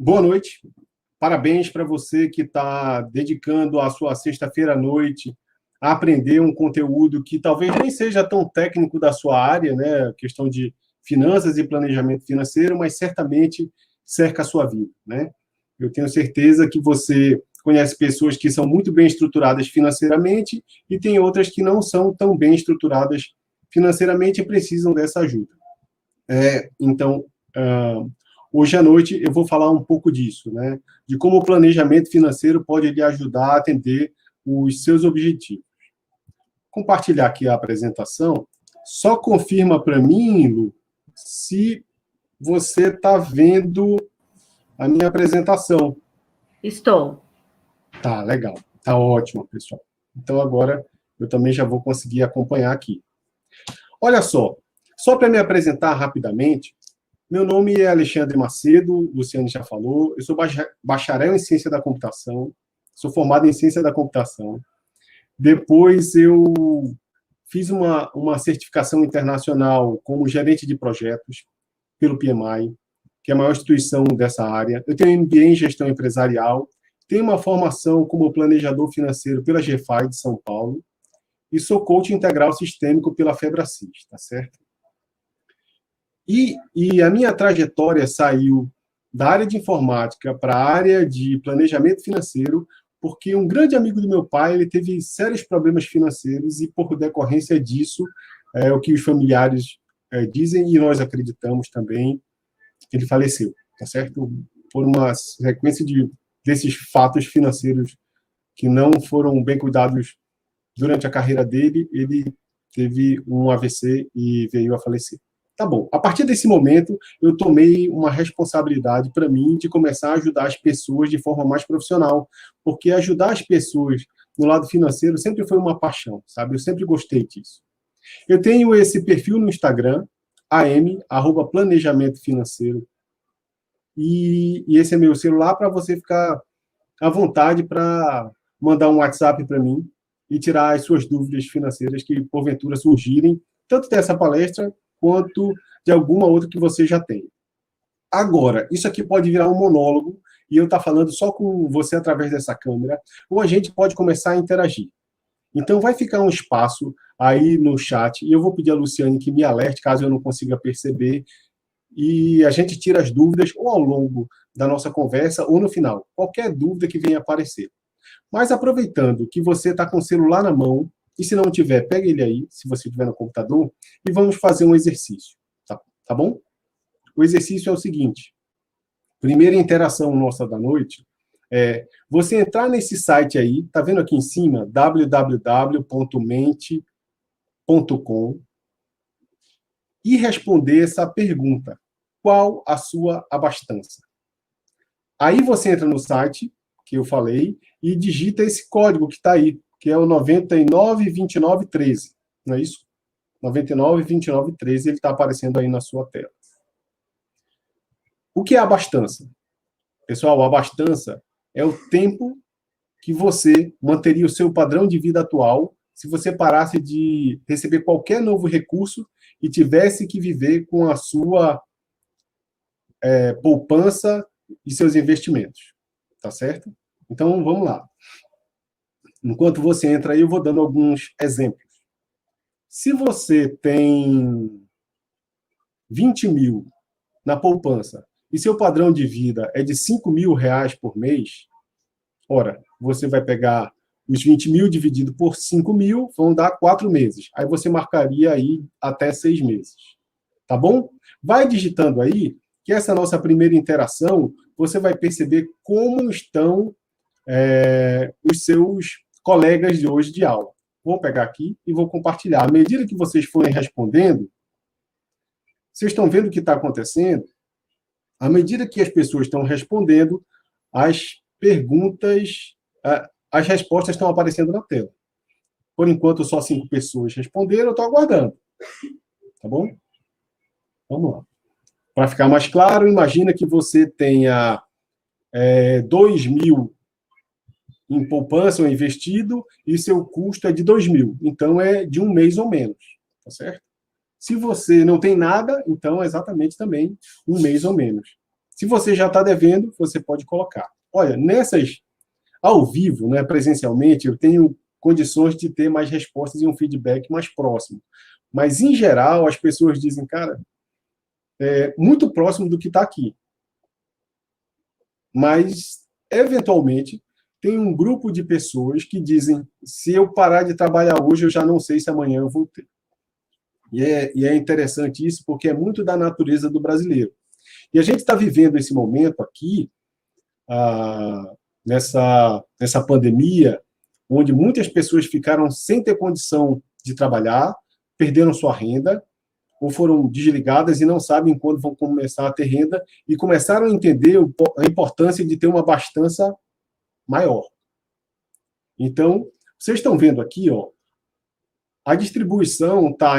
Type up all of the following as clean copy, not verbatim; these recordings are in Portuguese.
Boa noite. Parabéns para você que está dedicando a sua sexta-feira à noite a aprender um conteúdo que talvez nem seja tão técnico da sua área, né? Questão de finanças e planejamento financeiro, mas certamente cerca a sua vida, né? Eu tenho certeza que você conhece pessoas que são muito bem estruturadas financeiramente e tem outras que não são tão bem estruturadas financeiramente e precisam dessa ajuda. Então, hoje à noite eu vou falar um pouco disso, né? De como o planejamento financeiro pode lhe ajudar a atender os seus objetivos. Compartilhar aqui a apresentação. Só confirma para mim, Lu, se você está vendo a minha apresentação. Estou. Tá, legal. Tá ótimo, pessoal. Então agora eu também já vou conseguir acompanhar aqui. Olha só para me apresentar rapidamente, meu nome é Alexandre Macedo, o Luciano já falou, eu sou bacharel em Ciência da Computação, sou formado em Ciência da Computação. Depois eu fiz uma certificação internacional como gerente de projetos pelo PMI, que é a maior instituição dessa área. Eu tenho MBA em Gestão Empresarial, tenho uma formação como planejador financeiro pela GFI de São Paulo e sou coach integral sistêmico pela Febracis, tá certo? E a minha trajetória saiu da área de informática para a área de planejamento financeiro, porque um grande amigo do meu pai ele teve sérios problemas financeiros e, por decorrência disso, é o que os familiares dizem e nós acreditamos também, ele faleceu, tá certo? Por uma sequência desses fatos financeiros que não foram bem cuidados durante a carreira dele, ele teve um AVC e veio a falecer. Tá bom, a partir desse momento, eu tomei uma responsabilidade para mim de começar a ajudar as pessoas de forma mais profissional, porque ajudar as pessoas no lado financeiro sempre foi uma paixão, sabe? Eu sempre gostei disso. Eu tenho esse perfil no Instagram, @planejamento financeiro, e esse é meu celular para você ficar à vontade para mandar um WhatsApp para mim e tirar as suas dúvidas financeiras que, porventura, surgirem, tanto dessa palestra quanto de alguma outra que você já tem. Agora, isso aqui pode virar um monólogo e eu estar falando só com você através dessa câmera, ou a gente pode começar a interagir. Então, vai ficar um espaço aí no chat e eu vou pedir a Luciane que me alerte caso eu não consiga perceber e a gente tira as dúvidas ou ao longo da nossa conversa ou no final, qualquer dúvida que venha aparecer. Mas aproveitando que você está com o celular na mão, e se não tiver, pega ele aí, se você tiver no computador, e vamos fazer um exercício, tá bom? O exercício é o seguinte, primeira interação nossa da noite, você entrar nesse site aí, tá vendo aqui em cima, www.mente.com, e responder essa pergunta, qual a sua abastança? Aí você entra no site, que eu falei, e digita esse código que está aí, que é o 992913, não é isso? 992913, ele está aparecendo aí na sua tela. O que é a abastança? Pessoal, a abastança é o tempo que você manteria o seu padrão de vida atual se você parasse de receber qualquer novo recurso e tivesse que viver com a sua poupança e seus investimentos, tá certo? Então, vamos lá. Enquanto você entra aí, eu vou dando alguns exemplos. Se você tem 20 mil na poupança e seu padrão de vida é de 5 mil reais por mês, ora, você vai pegar os 20 mil dividido por 5 mil, vão dar 4 meses. Aí você marcaria aí até 6 meses. Tá bom? Vai digitando aí, que essa nossa primeira interação, você vai perceber como estão os seus colegas de hoje de aula. Vou pegar aqui e vou compartilhar. À medida que vocês forem respondendo, vocês estão vendo o que está acontecendo? À medida que as pessoas estão respondendo, as perguntas, as respostas estão aparecendo na tela. Por enquanto, só 5 pessoas responderam, eu estou aguardando. Tá bom? Vamos lá. Para ficar mais claro, imagina que você tenha 2 mil em poupança ou investido e seu custo é de 2 mil. Então, é de um mês ou menos. Tá certo? Se você não tem nada, então é exatamente também um mês ou menos. Se você já está devendo, você pode colocar. Olha, nessas, ao vivo, né, presencialmente, eu tenho condições de ter mais respostas e um feedback mais próximo. Mas, em geral, as pessoas dizem, cara, é muito próximo do que está aqui. Mas, eventualmente, tem um grupo de pessoas que dizem, se eu parar de trabalhar hoje, eu já não sei se amanhã eu vou ter. E é interessante isso, porque é muito da natureza do brasileiro. E a gente está vivendo esse momento aqui, nessa pandemia, onde muitas pessoas ficaram sem ter condição de trabalhar, perderam sua renda, ou foram desligadas e não sabem quando vão começar a ter renda, e começaram a entender a importância de ter uma abastança maior. Então, vocês estão vendo aqui, ó, a distribuição está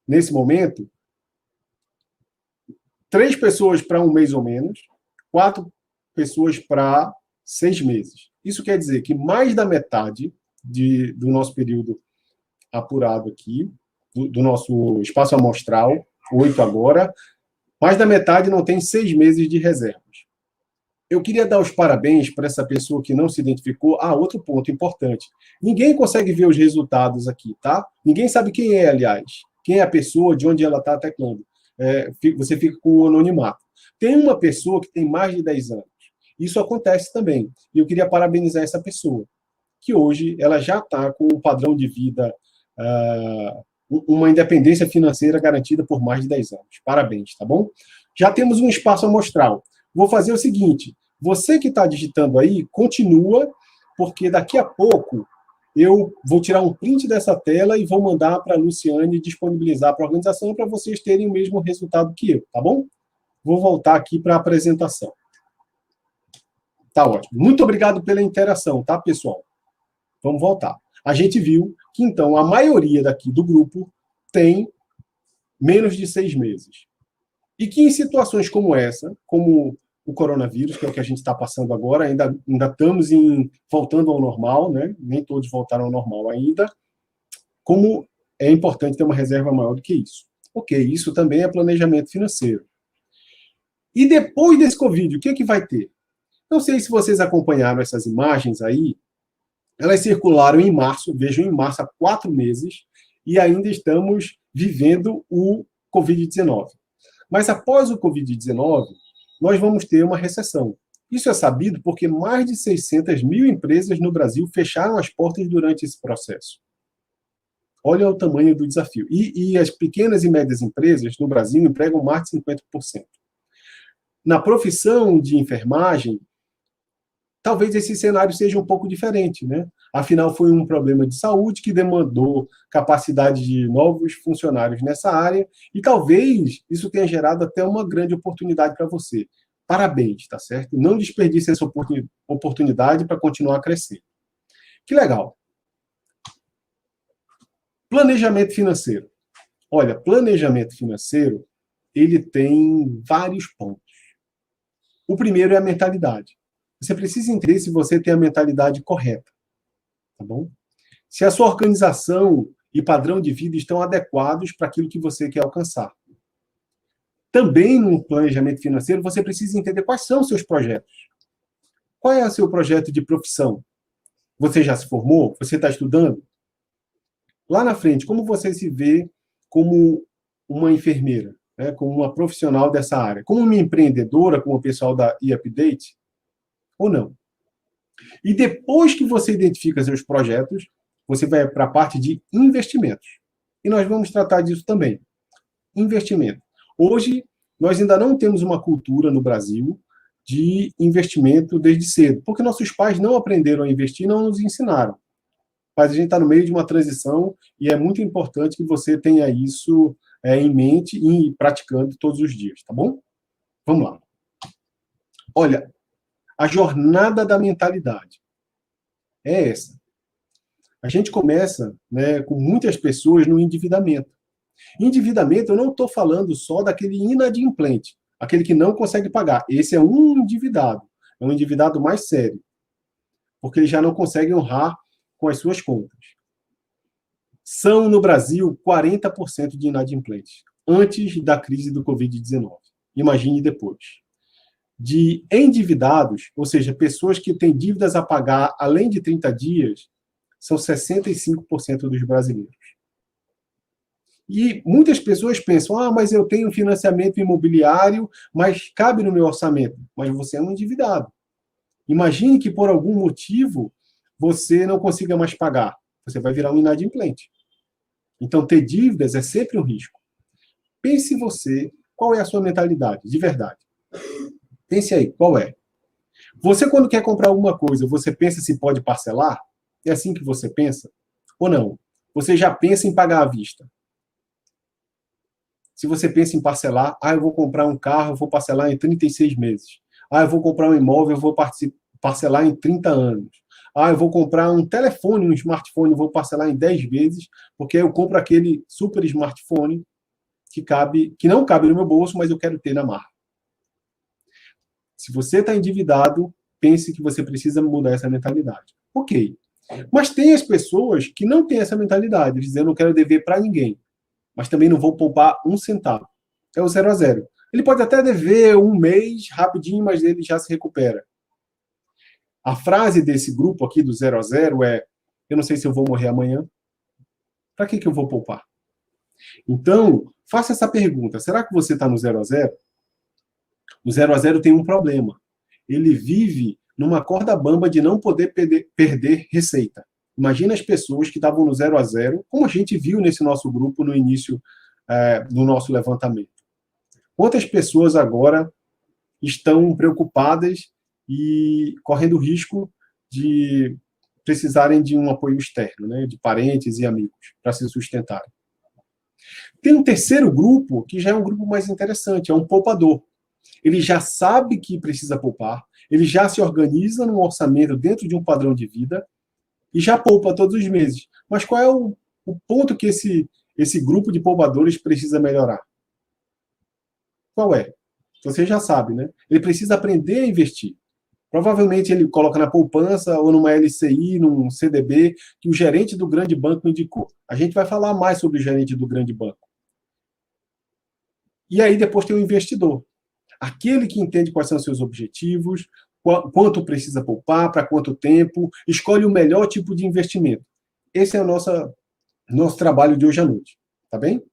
nesse momento, 3 pessoas para um mês ou menos, 4 pessoas para 6 meses. Isso quer dizer que mais da metade do nosso período apurado aqui, do nosso espaço amostral, 8 agora, mais da metade não tem 6 meses de reservas. Eu queria dar os parabéns para essa pessoa que não se identificou. Outro ponto importante. Ninguém consegue ver os resultados aqui, tá? Ninguém sabe quem é, aliás. Quem é a pessoa, de onde ela está teclando. Você fica com o anonimato. Tem uma pessoa que tem mais de 10 anos. Isso acontece também. E eu queria parabenizar essa pessoa, que hoje ela já está com um padrão de vida, uma independência financeira garantida por mais de 10 anos. Parabéns, tá bom? Já temos um espaço amostral. Vou fazer o seguinte, você que está digitando aí, continua, porque daqui a pouco eu vou tirar um print dessa tela e vou mandar para a Luciane disponibilizar para a organização para vocês terem o mesmo resultado que eu, tá bom? Vou voltar aqui para a apresentação. Tá ótimo. Muito obrigado pela interação, tá, pessoal? Vamos voltar. A gente viu que, então, a maioria daqui do grupo tem menos de 6 meses. E que em situações como essa, como o coronavírus, que é o que a gente está passando agora, ainda estamos voltando ao normal, né? Nem todos voltaram ao normal ainda, como é importante ter uma reserva maior do que isso. Ok, isso também é planejamento financeiro. E depois desse Covid, o que vai ter? Não sei se vocês acompanharam essas imagens aí, elas circularam em março, vejam, em março há 4 meses, e ainda estamos vivendo o Covid-19. Mas após o Covid-19, nós vamos ter uma recessão. Isso é sabido porque mais de 600 mil empresas no Brasil fecharam as portas durante esse processo. Olha o tamanho do desafio. E as pequenas e médias empresas no Brasil empregam mais de 50%. Na profissão de enfermagem, talvez esse cenário seja um pouco diferente, né? Afinal, foi um problema de saúde que demandou capacidade de novos funcionários nessa área e talvez isso tenha gerado até uma grande oportunidade para você. Parabéns, tá certo? Não desperdice essa oportunidade para continuar a crescer. Que legal. Planejamento financeiro. Olha, planejamento financeiro, ele tem vários pontos. O primeiro é a mentalidade. Você precisa entender se você tem a mentalidade correta, tá bom? Se a sua organização e padrão de vida estão adequados para aquilo que você quer alcançar. Também no planejamento financeiro, você precisa entender quais são os seus projetos. Qual é o seu projeto de profissão? Você já se formou? Você está estudando? Lá na frente, como você se vê como uma enfermeira, né? Como uma profissional dessa área? Como uma empreendedora, como o pessoal da eUpdate? Ou não? E depois que você identifica seus projetos, você vai para a parte de investimentos. E nós vamos tratar disso também. Investimento. Hoje, nós ainda não temos uma cultura no Brasil de investimento desde cedo, porque nossos pais não aprenderam a investir, não nos ensinaram. Mas a gente está no meio de uma transição e é muito importante que você tenha isso em mente e praticando todos os dias, tá bom? Vamos lá. Olha, a jornada da mentalidade é essa. A gente começa, né, com muitas pessoas no endividamento. Endividamento, eu não estou falando só daquele inadimplente, aquele que não consegue pagar. Esse é um endividado mais sério, porque ele já não consegue honrar com as suas contas. São, no Brasil, 40% de inadimplentes, antes da crise do Covid-19. Imagine depois. de endividados, ou seja, pessoas que têm dívidas a pagar além de 30 dias, são 65% dos brasileiros. E muitas pessoas pensam, mas eu tenho financiamento imobiliário, mas cabe no meu orçamento. Mas você é um endividado. Imagine que por algum motivo você não consiga mais pagar. Você vai virar um inadimplente. Então, ter dívidas é sempre um risco. Pense você, qual é a sua mentalidade, de verdade. Pense aí, qual é? Você, quando quer comprar alguma coisa, você pensa se pode parcelar? É assim que você pensa? Ou não? Você já pensa em pagar à vista? Se você pensa em parcelar, eu vou comprar um carro, eu vou parcelar em 36 meses. Eu vou comprar um imóvel, eu vou parcelar em 30 anos. Eu vou comprar um telefone, um smartphone, eu vou parcelar em 10 vezes, porque eu compro aquele super smartphone que não cabe no meu bolso, mas eu quero ter na marca. Se você está endividado, pense que você precisa mudar essa mentalidade. Ok. Mas tem as pessoas que não têm essa mentalidade, dizendo eu não quero dever para ninguém, mas também não vou poupar um centavo. É o 0 a 0. Ele pode até dever um mês rapidinho, mas ele já se recupera. A frase desse grupo aqui do 0 a 0 é: eu não sei se eu vou morrer amanhã, para que eu vou poupar? Então, faça essa pergunta: será que você está no 0 a 0? O 0 a 0 tem um problema. Ele vive numa corda bamba de não poder perder receita. Imagina as pessoas que estavam no 0 a 0, como a gente viu nesse nosso grupo no início do nosso levantamento. Quantas pessoas agora estão preocupadas e correndo risco de precisarem de um apoio externo, né, de parentes e amigos, para se sustentarem? Tem um terceiro grupo, que já é um grupo mais interessante, é um poupador. Ele já sabe que precisa poupar, ele já se organiza num orçamento dentro de um padrão de vida e já poupa todos os meses. Mas qual é o ponto que esse grupo de poupadores precisa melhorar? Qual é? Você já sabe, né? Ele precisa aprender a investir. Provavelmente ele coloca na poupança ou numa LCI, num CDB, que o gerente do grande banco indicou. A gente vai falar mais sobre o gerente do grande banco. E aí depois tem o investidor. Aquele que entende quais são os seus objetivos, quanto precisa poupar, para quanto tempo, escolhe o melhor tipo de investimento. Esse é o nosso trabalho de hoje à noite. Tá bem?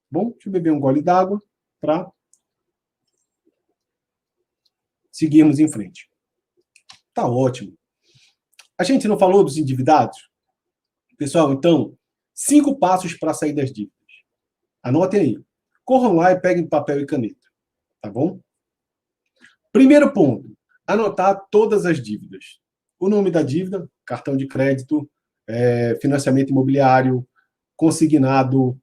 Bom, deixa eu beber um gole d'água para seguirmos em frente. Tá ótimo. A gente não falou dos endividados? Pessoal, então, 5 passos para sair das dívidas. Anotem aí. Corram lá e peguem papel e caneta. Tá bom? Primeiro ponto, anotar todas as dívidas. O nome da dívida, cartão de crédito, financiamento imobiliário, consignado,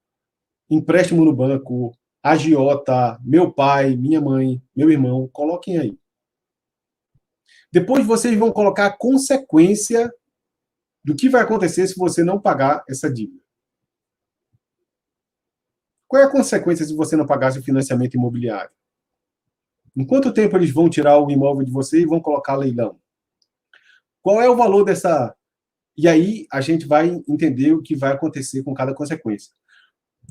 empréstimo no banco, agiota, meu pai, minha mãe, meu irmão, coloquem aí. Depois vocês vão colocar a consequência do que vai acontecer se você não pagar essa dívida. Qual é a consequência se você não pagar seu financiamento imobiliário? Em quanto tempo eles vão tirar o imóvel de você e vão colocar leilão? Qual é o valor dessa... E aí a gente vai entender o que vai acontecer com cada consequência.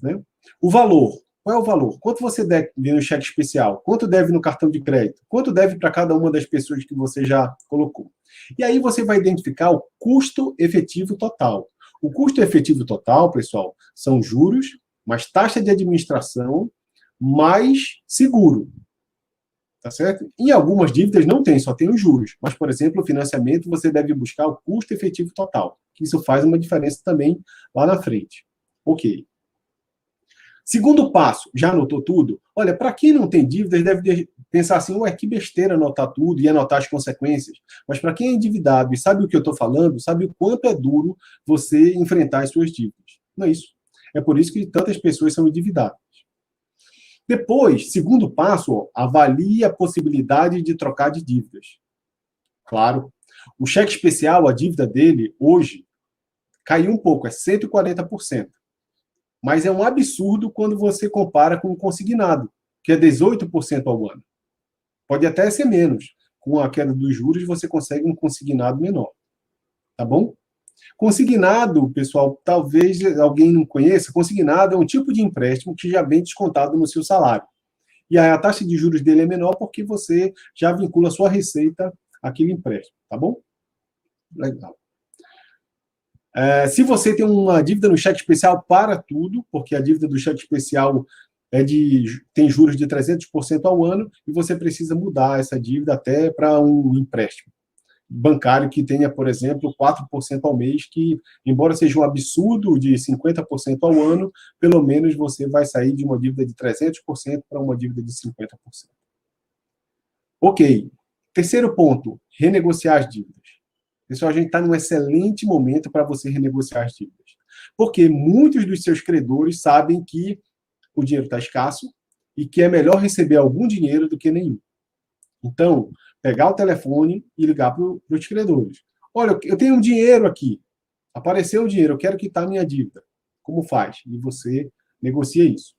Né? O valor. Qual é o valor? Quanto você deve no cheque especial? Quanto deve no cartão de crédito? Quanto deve para cada uma das pessoas que você já colocou? E aí você vai identificar o custo efetivo total. O custo efetivo total, pessoal, são juros, mais taxa de administração, mais seguro. Tá certo? Em algumas dívidas não tem, só tem os juros. Mas, por exemplo, o financiamento você deve buscar o custo efetivo total. Isso faz uma diferença também lá na frente. Ok. Segundo passo, já anotou tudo? Olha, para quem não tem dívidas, deve pensar assim, ué, que besteira anotar tudo e anotar as consequências. Mas para quem é endividado e sabe o que eu estou falando, sabe o quanto é duro você enfrentar as suas dívidas. Não é isso? É por isso que tantas pessoas são endividadas. Depois, segundo passo, avalie a possibilidade de trocar de dívidas. Claro, o cheque especial, a dívida dele, hoje, caiu um pouco, é 140%. Mas é um absurdo quando você compara com o consignado, que é 18% ao ano. Pode até ser menos. Com a queda dos juros, você consegue um consignado menor. Tá bom? Consignado, pessoal, talvez alguém não conheça, consignado é um tipo de empréstimo que já vem descontado no seu salário. E aí a taxa de juros dele é menor porque você já vincula a sua receita àquele empréstimo, tá bom? Legal. Se você tem uma dívida no cheque especial, para tudo, porque a dívida do cheque especial tem juros de 300% ao ano e você precisa mudar essa dívida até para um empréstimo bancário que tenha, por exemplo, 4% ao mês, que, embora seja um absurdo de 50% ao ano, pelo menos você vai sair de uma dívida de 300% para uma dívida de 50%. Ok. Terceiro ponto, renegociar as dívidas. Pessoal, a gente está num excelente momento para você renegociar as dívidas. Porque muitos dos seus credores sabem que o dinheiro está escasso e que é melhor receber algum dinheiro do que nenhum. Então, pegar o telefone e ligar para os credores. Olha, eu tenho um dinheiro aqui. Apareceu o dinheiro, eu quero quitar minha dívida. Como faz? E você negocia isso.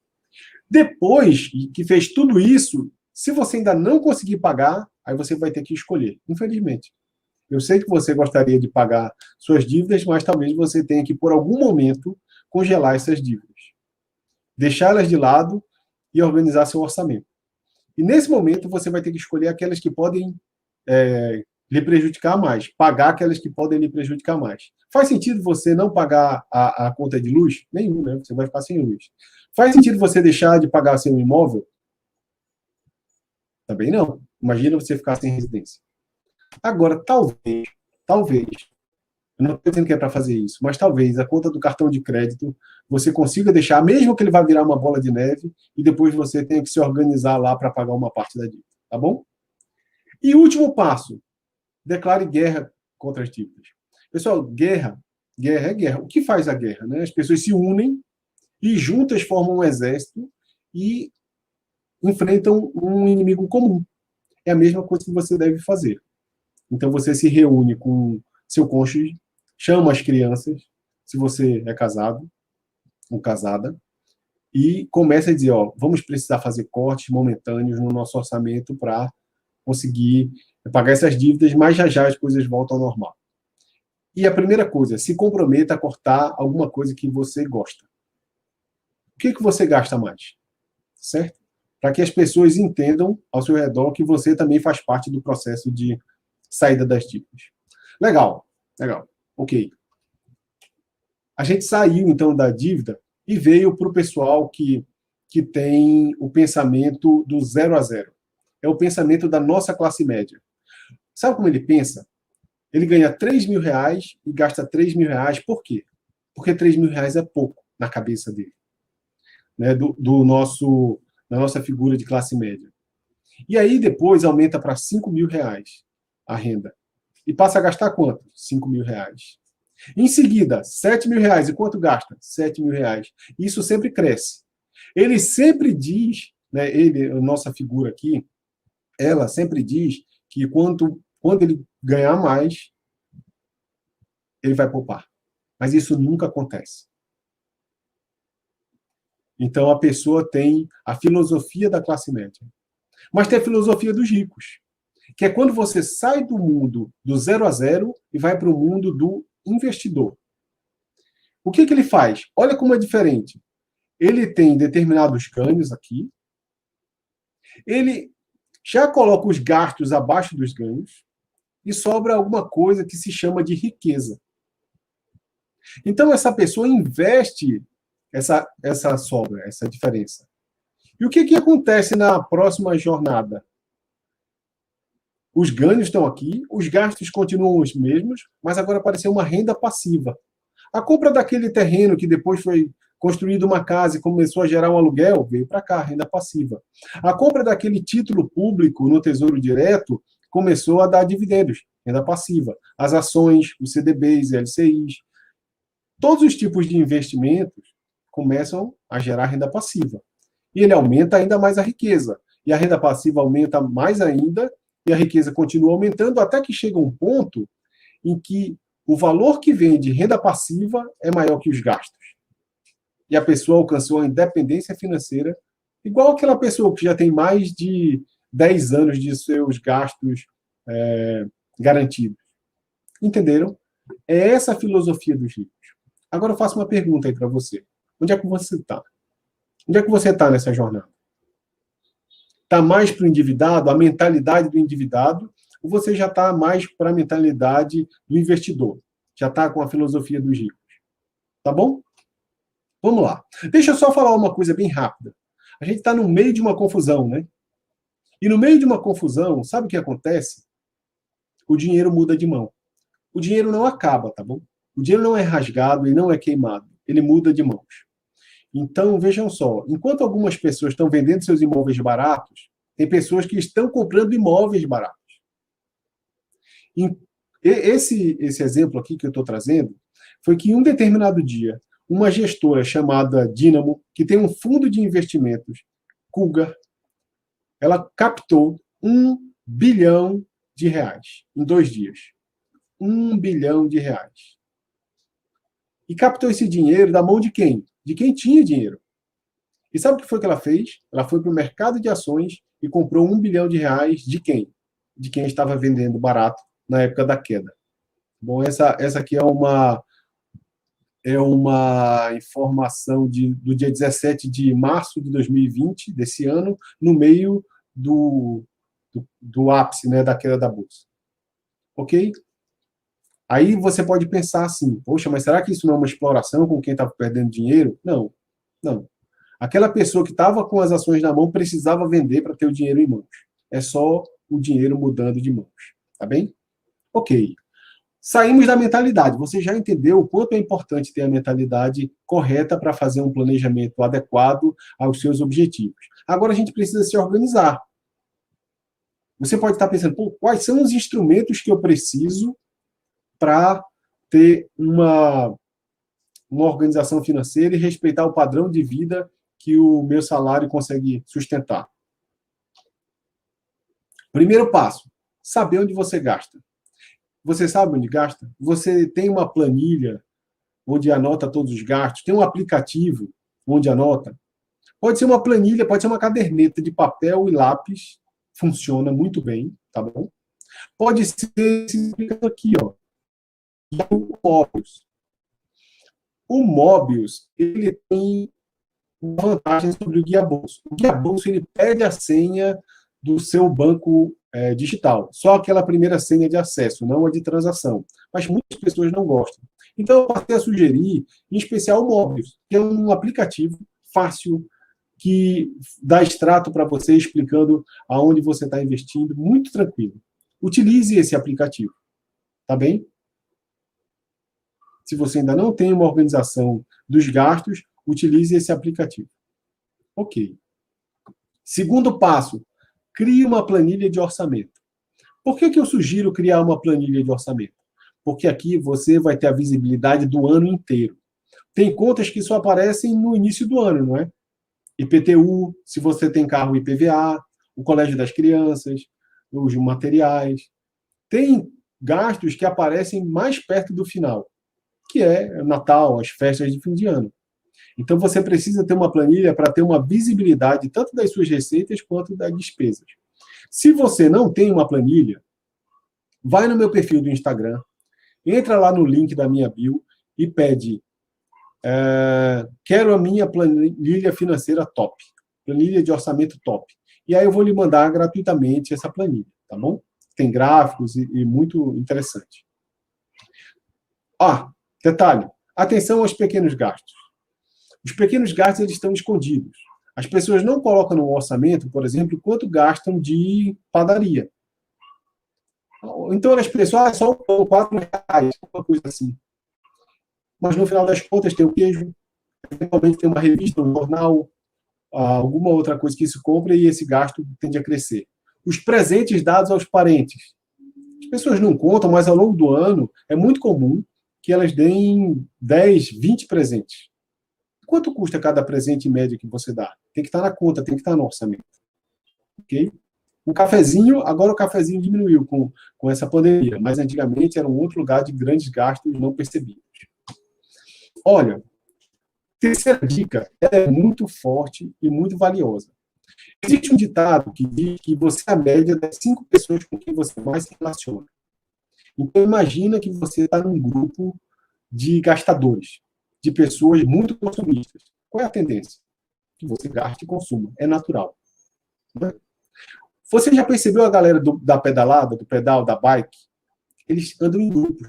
Depois que fez tudo isso, se você ainda não conseguir pagar, aí você vai ter que escolher, infelizmente. Eu sei que você gostaria de pagar suas dívidas, mas talvez você tenha que, por algum momento, congelar essas dívidas. Deixá-las de lado e organizar seu orçamento. E nesse momento você vai ter que escolher aquelas que podem lhe prejudicar mais, pagar aquelas que podem lhe prejudicar mais. Faz sentido você não pagar a conta de luz? Nenhum, né? Você vai ficar sem luz. Faz sentido você deixar de pagar seu imóvel? Também não. Imagina você ficar sem residência. Agora, talvez, eu não estou dizendo que é para fazer isso, mas talvez a conta do cartão de crédito você consiga deixar, mesmo que ele vá virar uma bola de neve, e depois você tenha que se organizar lá para pagar uma parte da dívida, tá bom? E último passo, declare guerra contra as dívidas. Pessoal, guerra é guerra. O que faz a guerra? Né? As pessoas se unem e juntas formam um exército e enfrentam um inimigo comum. É a mesma coisa que você deve fazer. Então você se reúne com seu cônjuge, chama as crianças, se você é casado ou casada, e começa a dizer, ó, vamos precisar fazer cortes momentâneos no nosso orçamento para conseguir pagar essas dívidas, mas já as coisas voltam ao normal. E a primeira coisa, se comprometa a cortar alguma coisa que você gosta. O que você gasta mais? Certo? Para que as pessoas entendam ao seu redor que você também faz parte do processo de saída das dívidas. Legal. Ok. A gente saiu, então, da dívida e veio para o pessoal que tem o pensamento do 0 a 0. É o pensamento da nossa classe média. Sabe como ele pensa? Ele ganha 3 mil reais e gasta 3 mil reais. Por quê? Porque 3 mil reais é pouco na cabeça dele. Né? Da nossa figura de classe média. E aí depois aumenta para 5 mil reais a renda. E passa a gastar quanto? 5 mil reais. Em seguida, 7 mil reais. E quanto gasta? 7 mil reais. Isso sempre cresce. Ele sempre diz, né, a nossa figura aqui, ela sempre diz que quando ele ganhar mais, ele vai poupar. Mas isso nunca acontece. Então a pessoa tem a filosofia da classe média. Mas tem a filosofia dos ricos, que é quando você sai do mundo do 0 a 0 e vai para o mundo do investidor. O que ele faz? Olha como é diferente. Ele tem determinados ganhos aqui, ele já coloca os gastos abaixo dos ganhos e sobra alguma coisa que se chama de riqueza. Então essa pessoa investe essa sobra, essa diferença. E o que acontece na próxima jornada? Os ganhos estão aqui, os gastos continuam os mesmos, mas agora apareceu uma renda passiva. A compra daquele terreno que depois foi construído uma casa e começou a gerar um aluguel, veio para cá, renda passiva. A compra daquele título público no Tesouro Direto começou a dar dividendos, renda passiva. As ações, os CDBs, LCIs, todos os tipos de investimentos começam a gerar renda passiva. E ele aumenta ainda mais a riqueza. E a renda passiva aumenta mais ainda, e a riqueza continua aumentando, até que chega um ponto em que o valor que vem de renda passiva é maior que os gastos. E a pessoa alcançou a independência financeira, igual aquela pessoa que já tem mais de 10 anos de seus gastos garantidos. Entenderam? É essa a filosofia dos ricos. Agora eu faço uma pergunta aí para você. Onde é que você está? Onde é que você está nessa jornada? está mais para o endividado, a mentalidade do endividado, ou você já está mais para a mentalidade do investidor? Já está com a filosofia dos ricos? Tá bom? Vamos lá. Deixa eu só falar uma coisa bem rápida. A gente está no meio de uma confusão, né? E no meio de uma confusão, sabe o que acontece? O dinheiro muda de mão. O dinheiro não acaba, tá bom? O dinheiro não é rasgado e não é queimado. Ele muda de mãos. Então, vejam só. Enquanto algumas pessoas estão vendendo seus imóveis baratos, tem pessoas que estão comprando imóveis baratos. Esse exemplo aqui que eu estou trazendo foi que em um determinado dia, uma gestora chamada Dynamo, que tem um fundo de investimentos, Cougar, ela captou R$ 1 bilhão em 2 dias. R$ 1 bilhão. E captou esse dinheiro da mão de quem? De quem tinha dinheiro. E sabe o que foi que ela fez? Ela foi para o mercado de ações e comprou R$ 1 bilhão de quem? De quem estava vendendo barato na época da queda. Bom, essa aqui é uma informação do dia 17 de março de 2020, desse ano, no meio do ápice, né, da queda da bolsa. Ok? Aí você pode pensar assim, poxa, mas será que isso não é uma exploração com quem estava perdendo dinheiro? Não, não. Aquela pessoa que estava com as ações na mão precisava vender para ter o dinheiro em mãos. É só o dinheiro mudando de mãos. Tá bem? Ok. Saímos da mentalidade. Você já entendeu o quanto é importante ter a mentalidade correta para fazer um planejamento adequado aos seus objetivos. Agora a gente precisa se organizar. Você pode estar pensando, pô, quais são os instrumentos que eu preciso para ter uma organização financeira e respeitar o padrão de vida que o meu salário consegue sustentar? Primeiro passo, saber onde você gasta. Você sabe onde gasta? Você tem uma planilha onde anota todos os gastos? Tem um aplicativo onde anota? Pode ser uma planilha, pode ser uma caderneta de papel e lápis, funciona muito bem, tá bom? Pode ser esse aplicativo aqui, ó, o Mobius. O Mobius, ele tem vantagem sobre o Guia Bolso. O Guia Bolso, ele pede a senha do seu banco digital. Só aquela primeira senha de acesso, não a de transação. Mas muitas pessoas não gostam. Então, eu passei a sugerir, em especial, o Mobius, que é um aplicativo fácil, que dá extrato para você, explicando aonde você está investindo, muito tranquilo. Utilize esse aplicativo. Tá bem? Se você ainda não tem uma organização dos gastos, utilize esse aplicativo. Ok. Segundo passo, crie uma planilha de orçamento. Por que eu sugiro criar uma planilha de orçamento? Porque aqui você vai ter a visibilidade do ano inteiro. Tem contas que só aparecem no início do ano, não é? IPTU, se você tem carro, IPVA, o colégio das crianças, os materiais. Tem gastos que aparecem mais perto do final, que é o Natal, as festas de fim de ano. Então, você precisa ter uma planilha para ter uma visibilidade tanto das suas receitas quanto das despesas. Se você não tem uma planilha, vai no meu perfil do Instagram, entra lá no link da minha bio e pede quero a minha planilha financeira top, planilha de orçamento top. E aí eu vou lhe mandar gratuitamente essa planilha, tá bom? Tem gráficos e muito interessante. Detalhe, atenção aos pequenos gastos. Os pequenos gastos eles estão escondidos. As pessoas não colocam no orçamento, por exemplo, quanto gastam de padaria. Então elas pensam, é só o pão, R$ 4, uma coisa assim. Mas no final das contas tem o queijo, eventualmente tem uma revista, um jornal, alguma outra coisa que se compra e esse gasto tende a crescer. Os presentes dados aos parentes. As pessoas não contam, mas ao longo do ano é muito comum que elas deem 10, 20 presentes. Quanto custa cada presente em média que você dá? Tem que estar na conta, tem que estar no orçamento. Ok? O cafezinho, agora o cafezinho diminuiu com essa pandemia, mas antigamente era um outro lugar de grandes gastos não percebidos. Olha, terceira dica é muito forte e muito valiosa. Existe um ditado que diz que você é a média das 5 pessoas com quem você mais se relaciona. Então, imagina que você está num grupo de gastadores, de pessoas muito consumistas. Qual é a tendência? Que você gaste e consuma. É natural. Né? Você já percebeu a galera da pedalada, do pedal, da bike? Eles andam em grupos.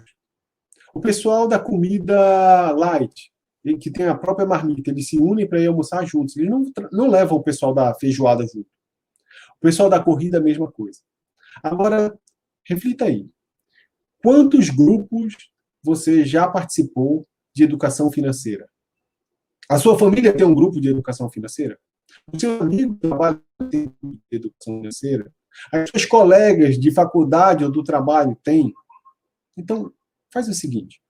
O pessoal da comida light, que tem a própria marmita, eles se unem para ir almoçar juntos. Eles não levam o pessoal da feijoada junto. O pessoal da corrida, a mesma coisa. Agora, reflita aí. Quantos grupos você já participou de educação financeira? A sua família tem um grupo de educação financeira? O seu amigo trabalha tem um grupo de educação financeira? As suas colegas de faculdade ou do trabalho têm? Então, faz o seguinte.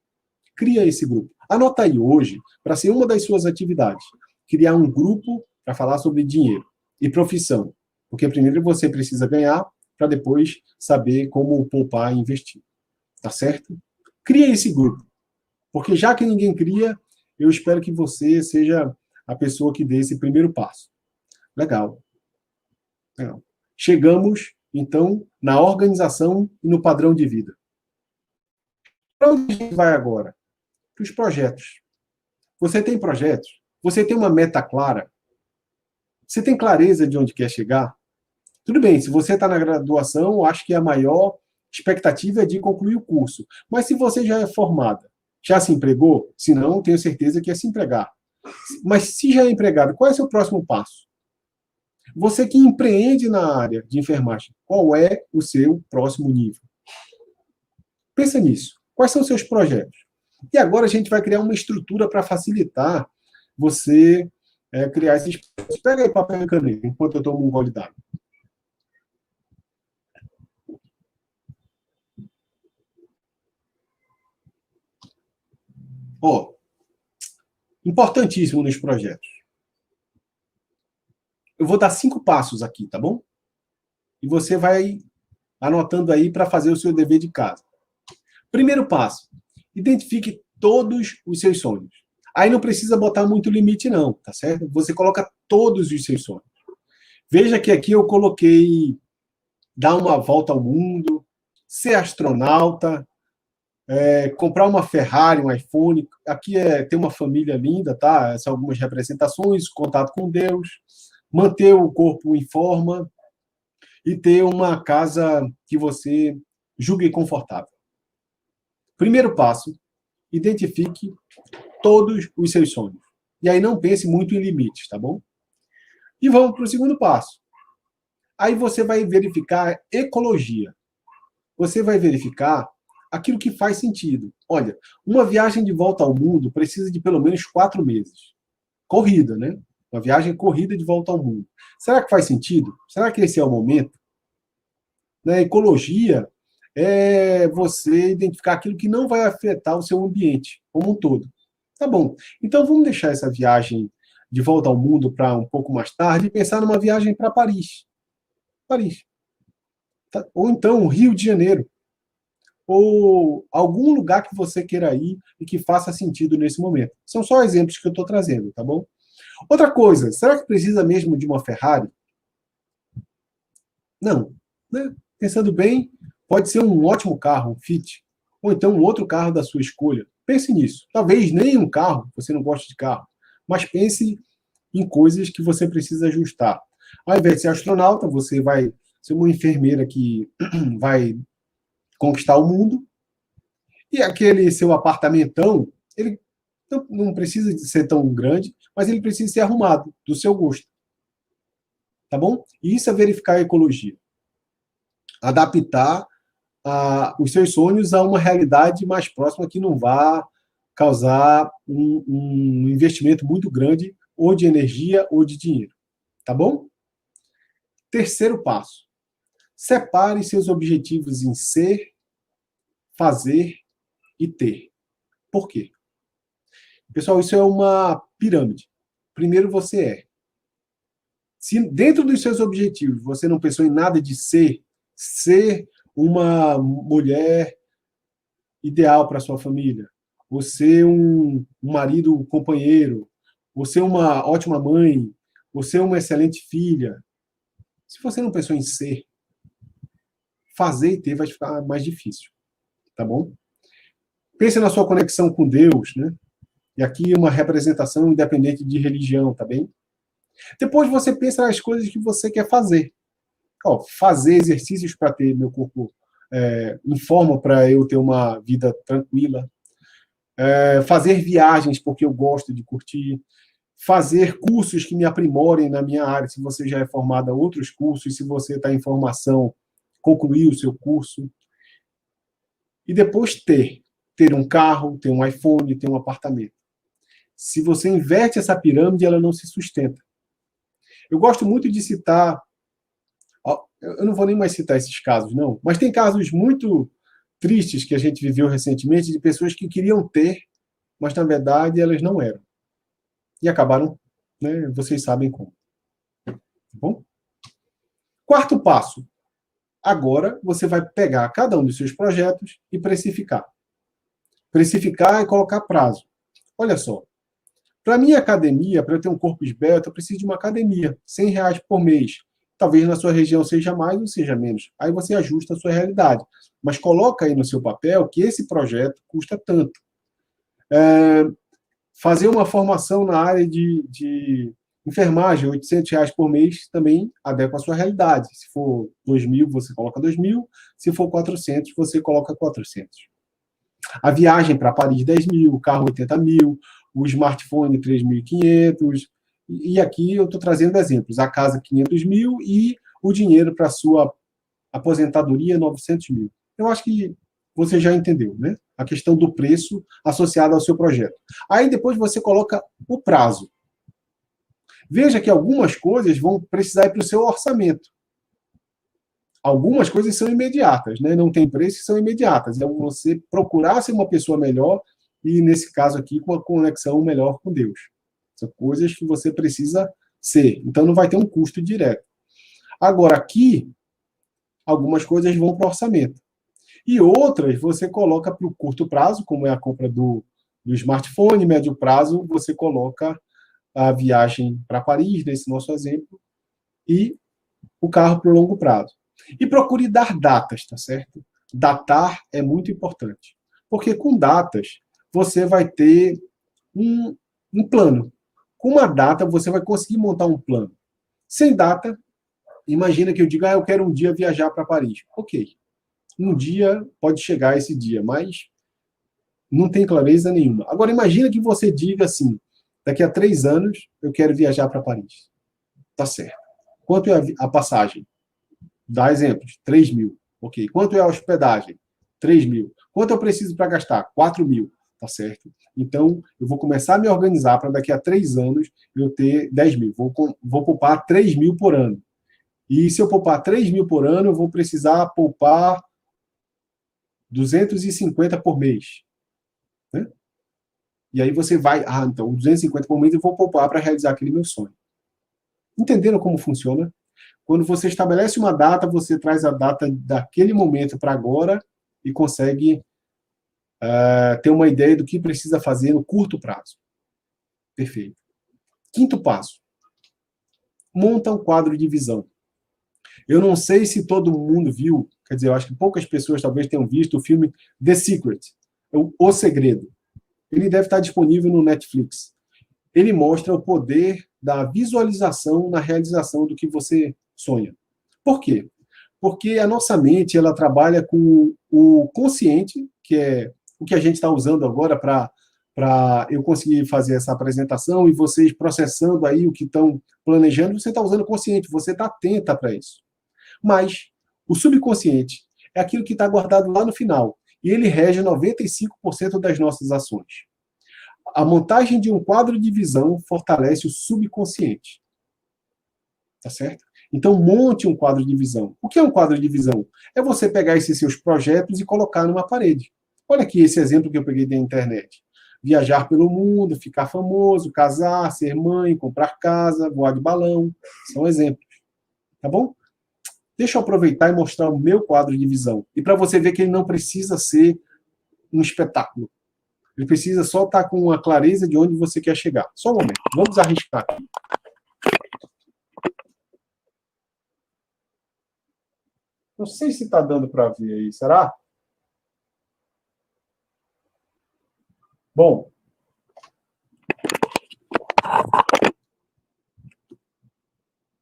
Cria esse grupo. Anota aí hoje, para ser uma das suas atividades, criar um grupo para falar sobre dinheiro e profissão. Porque primeiro você precisa ganhar para depois saber como poupar e investir. Tá certo? Cria esse grupo. Porque já que ninguém cria, eu espero que você seja a pessoa que dê esse primeiro passo. Legal. Legal. Chegamos, então, na organização e no padrão de vida. Para onde a gente vai agora? Para os projetos. Você tem projetos? Você tem uma meta clara? Você tem clareza de onde quer chegar? Tudo bem, se você está na graduação, eu acho que a maior expectativa é de concluir o curso. Mas se você já é formada, já se empregou? Se não, tenho certeza que é se empregar. Mas se já é empregado, qual é o seu próximo passo? Você que empreende na área de enfermagem, qual é o seu próximo nível? Pensa nisso. Quais são os seus projetos? E agora a gente vai criar uma estrutura para facilitar você criar esses projetos. Pega aí papel e caneta, enquanto eu tomo um gole d'água. Importantíssimo nos projetos. Eu vou dar 5 passos aqui, tá bom? E você vai anotando aí para fazer o seu dever de casa. Primeiro passo, identifique todos os seus sonhos. Aí não precisa botar muito limite não, tá certo? Você coloca todos os seus sonhos. Veja que aqui eu coloquei dar uma volta ao mundo, ser astronauta, comprar uma Ferrari, um iPhone. Aqui ter uma família linda, tá? Essas são algumas representações, contato com Deus, manter o corpo em forma e ter uma casa que você julgue confortável. Primeiro passo, identifique todos os seus sonhos. E aí não pense muito em limites, tá bom? E vamos para o segundo passo. Aí você vai verificar ecologia. Você vai verificar aquilo que faz sentido. Olha, uma viagem de volta ao mundo precisa de pelo menos 4 meses. Corrida, né? Uma viagem corrida de volta ao mundo. Será que faz sentido? Será que esse é o momento? Na ecologia é você identificar aquilo que não vai afetar o seu ambiente como um todo. Tá bom. Então vamos deixar essa viagem de volta ao mundo para um pouco mais tarde e pensar numa viagem para Paris. Paris. Tá? Ou então Rio de Janeiro. Ou algum lugar que você queira ir e que faça sentido nesse momento. São só exemplos que eu estou trazendo, tá bom? Outra coisa, será que precisa mesmo de uma Ferrari? Não. Né? Pensando bem, pode ser um ótimo carro, um Fit, ou então um outro carro da sua escolha. Pense nisso. Talvez nem um carro, você não goste de carro, mas pense em coisas que você precisa ajustar. Ao invés de ser astronauta, você vai ser uma enfermeira que vai conquistar o mundo, e aquele seu apartamentão, ele não precisa de ser tão grande, mas ele precisa ser arrumado, do seu gosto. Tá bom? E isso é verificar a ecologia. Adaptar os seus sonhos a uma realidade mais próxima que não vá causar um investimento muito grande, ou de energia ou de dinheiro. Tá bom? Terceiro passo. Separe seus objetivos em ser, fazer e ter. Por quê? Pessoal, isso é uma pirâmide. Primeiro você é. Se dentro dos seus objetivos você não pensou em nada de ser uma mulher ideal para sua família, ou ser um marido companheiro, ou ser uma ótima mãe, ou ser uma excelente filha. Se você não pensou em ser, fazer e ter vai ficar mais difícil. Tá bom? Pense na sua conexão com Deus, né? E aqui uma representação independente de religião, tá bem? Depois você pensa nas coisas que você quer fazer. fazer exercícios para ter meu corpo em forma, para eu ter uma vida tranquila, fazer viagens porque eu gosto de curtir, fazer cursos que me aprimorem na minha área, se você já é formado, outros cursos, se você está em formação, concluir o seu curso, e depois ter um carro, ter um iPhone, ter um apartamento. Se você inverte essa pirâmide, ela não se sustenta. Eu gosto muito de citar, eu não vou nem mais citar esses casos, não, mas tem casos muito tristes que a gente viveu recentemente de pessoas que queriam ter, mas na verdade elas não eram. E acabaram, né, vocês sabem como. Tá bom? Quarto passo. Agora você vai pegar cada um dos seus projetos e precificar. Precificar é colocar prazo. Olha só, para minha academia, para eu ter um corpo esbelto, eu preciso de uma academia, R$ 100 por mês. Talvez na sua região seja mais ou seja menos. Aí você ajusta a sua realidade. Mas coloca aí no seu papel que esse projeto custa tanto. Fazer uma formação na área de enfermagem, R$ 800 por mês, também adequa à sua realidade. Se for 2.000, você coloca 2.000. Se for 400, você coloca 400. A viagem para Paris, 10.000. O carro, 80.000. O smartphone, 3.500. E aqui eu estou trazendo exemplos. A casa, 500.000. E o dinheiro para a sua aposentadoria, 900.000. Eu acho que você já entendeu, né? A questão do preço associado ao seu projeto. Aí depois você coloca o prazo. Veja que algumas coisas vão precisar ir para o seu orçamento. Algumas coisas são imediatas, né? Não tem preço e são imediatas. É você procurar ser uma pessoa melhor e, nesse caso aqui, com uma conexão melhor com Deus. São coisas que você precisa ser. Então, não vai ter um custo direto. Agora, aqui, algumas coisas vão para o orçamento. E outras você coloca para o curto prazo, como é a compra do smartphone, médio prazo, você coloca a viagem para Paris, nesse nosso exemplo, e o carro para o longo prazo. E procure dar datas, tá certo? Datar é muito importante. Porque com datas, você vai ter um plano. Com uma data, você vai conseguir montar um plano. Sem data, imagina que eu diga, eu quero um dia viajar para Paris. Ok. Um dia pode chegar esse dia, mas não tem clareza nenhuma. Agora, imagina que você diga assim, daqui a 3 anos eu quero viajar para Paris. Tá certo. Quanto é a passagem? Dá exemplos. 3.000. Ok. Quanto é a hospedagem? 3.000. Quanto eu preciso para gastar? 4.000. Tá certo? Então, eu vou começar a me organizar para daqui a 3 anos eu ter 10.000. Vou poupar 3.000 por ano. E se eu poupar 3.000 por ano, eu vou precisar poupar 250 por mês. Né? E aí você vai, então, 250 por mês eu vou poupar para realizar aquele meu sonho. Entenderam como funciona? Quando você estabelece uma data, você traz a data daquele momento para agora e consegue ter uma ideia do que precisa fazer no curto prazo. Perfeito. Quinto passo. Monta um quadro de visão. Eu não sei se todo mundo viu, quer dizer, eu acho que poucas pessoas talvez tenham visto o filme The Secret, O Segredo. Ele deve estar disponível no Netflix. Ele mostra o poder da visualização na realização do que você sonha. Por quê? Porque a nossa mente ela trabalha com o consciente, que é o que a gente está usando agora para eu conseguir fazer essa apresentação e vocês processando aí o que estão planejando, você está usando o consciente, você está atenta para isso. Mas o subconsciente é aquilo que está guardado lá no final, e ele rege 95% das nossas ações. A montagem de um quadro de visão fortalece o subconsciente. Tá certo? Então, monte um quadro de visão. O que é um quadro de visão? É você pegar esses seus projetos e colocar numa parede. Olha aqui esse exemplo que eu peguei da internet. Viajar pelo mundo, ficar famoso, casar, ser mãe, comprar casa, voar de balão. São exemplos. Tá bom? Deixa eu aproveitar e mostrar o meu quadro de visão. E para você ver que ele não precisa ser um espetáculo. Ele precisa só estar com a clareza de onde você quer chegar. Só um momento. Vamos arriscar aqui. Não sei se está dando para ver aí. Será? Bom.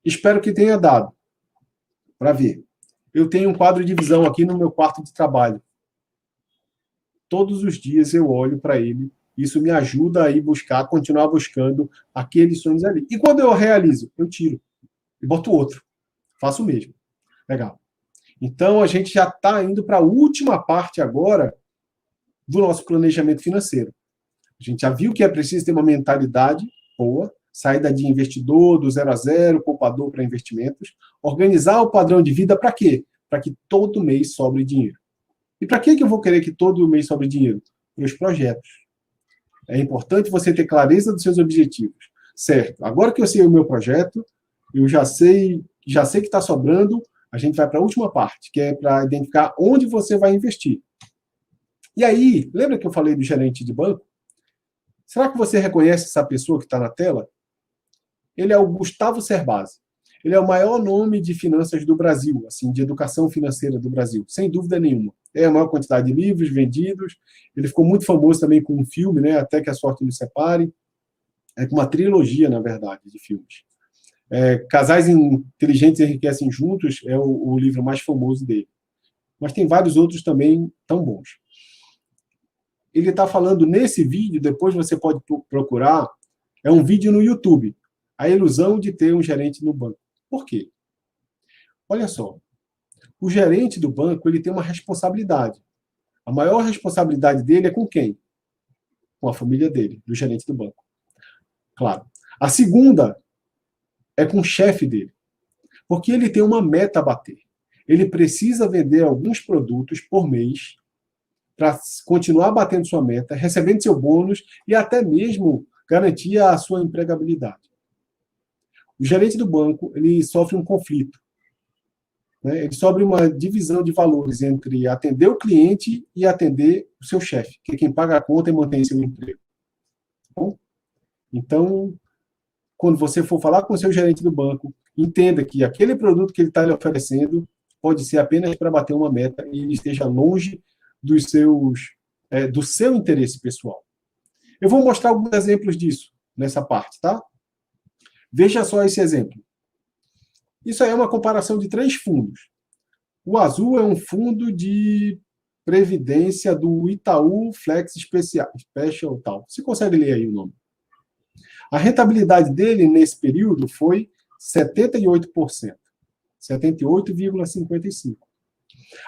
Espero que tenha dado. para ver. Eu tenho um quadro de visão aqui no meu quarto de trabalho. Todos os dias eu olho para ele. Isso me ajuda a ir buscar, continuar buscando aqueles sonhos ali. E quando eu realizo, eu tiro e boto outro. Faço o mesmo. Legal. Então, a gente já está indo para a última parte agora do nosso planejamento financeiro. A gente já viu que é preciso ter uma mentalidade boa, saída de investidor, do 0 a 0, poupador para investimentos, organizar o padrão de vida para quê? Para que todo mês sobre dinheiro. E para que eu vou querer que todo mês sobre dinheiro? Para os projetos. É importante você ter clareza dos seus objetivos. Certo, agora que eu sei o meu projeto, eu já sei que está sobrando, a gente vai para a última parte, que é para identificar onde você vai investir. E aí, lembra que eu falei do gerente de banco? Será que você reconhece essa pessoa que está na tela? Ele é o Gustavo Cerbasi. Ele é o maior nome de finanças do Brasil, assim, de educação financeira do Brasil, sem dúvida nenhuma. É a maior quantidade de livros vendidos. Ele ficou muito famoso também com um filme, né, Até que a Sorte nos Separe. É com uma trilogia, na verdade, de filmes. Casais Inteligentes Enriquecem Juntos é o livro mais famoso dele. Mas tem vários outros também tão bons. Ele está falando nesse vídeo, depois você pode procurar, é um vídeo no YouTube, a ilusão de ter um gerente no banco. Por quê? Olha só, o gerente do banco ele tem uma responsabilidade. A maior responsabilidade dele é com quem? Com a família dele, do gerente do banco. Claro. A segunda é com o chefe dele, porque ele tem uma meta a bater. Ele precisa vender alguns produtos por mês para continuar batendo sua meta, recebendo seu bônus e até mesmo garantir a sua empregabilidade. O gerente do banco ele sofre um conflito. Né? Ele sofre uma divisão de valores entre atender o cliente e atender o seu chefe, que é quem paga a conta e mantém seu emprego. Bom, então, quando você for falar com o seu gerente do banco, entenda que aquele produto que ele está lhe oferecendo pode ser apenas para bater uma meta e ele esteja longe do seu interesse pessoal. Eu vou mostrar alguns exemplos disso nessa parte, tá? Veja só esse exemplo. Isso aí é uma comparação de 3 fundos. O azul é um fundo de previdência do Itaú Flex Special tal. Você consegue ler aí o nome? A rentabilidade dele nesse período foi 78%. 78,55%.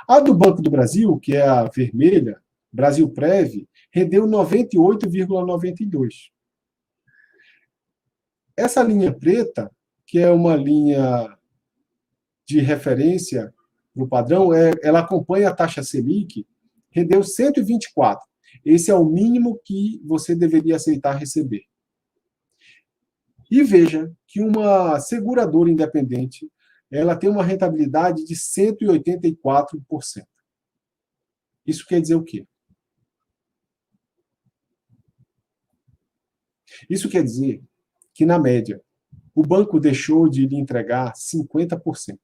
A do Banco do Brasil, que é a vermelha, Brasil Prev, rendeu 98,92%. Essa linha preta, que é uma linha de referência para o padrão, ela acompanha a taxa Selic, rendeu 124%. Esse é o mínimo que você deveria aceitar receber. E veja que uma seguradora independente ela tem uma rentabilidade de 184%. Isso quer dizer o quê? Isso quer dizer que, na média, o banco deixou de lhe entregar 50%.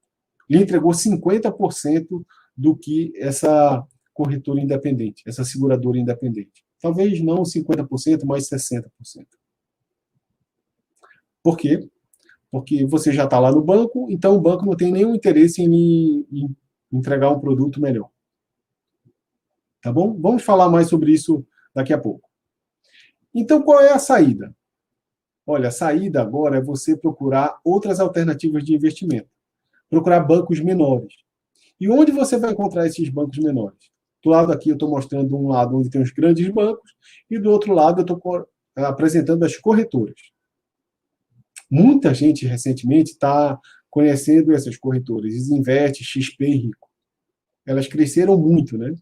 Lhe entregou 50% do que essa corretora independente, essa seguradora independente. Talvez não 50%, mas 60%. Por quê? Porque você já está lá no banco, então o banco não tem nenhum interesse em entregar um produto melhor. Tá bom? Vamos falar mais sobre isso daqui a pouco. Então, qual é a saída? Olha, a saída agora é você procurar outras alternativas de investimento. Procurar bancos menores. E onde você vai encontrar esses bancos menores? Do lado aqui eu estou mostrando um lado onde tem os grandes bancos e do outro lado eu estou apresentando as corretoras. Muita gente recentemente está conhecendo essas corretoras, Desinvest, XP e Rico. Elas cresceram muito, né?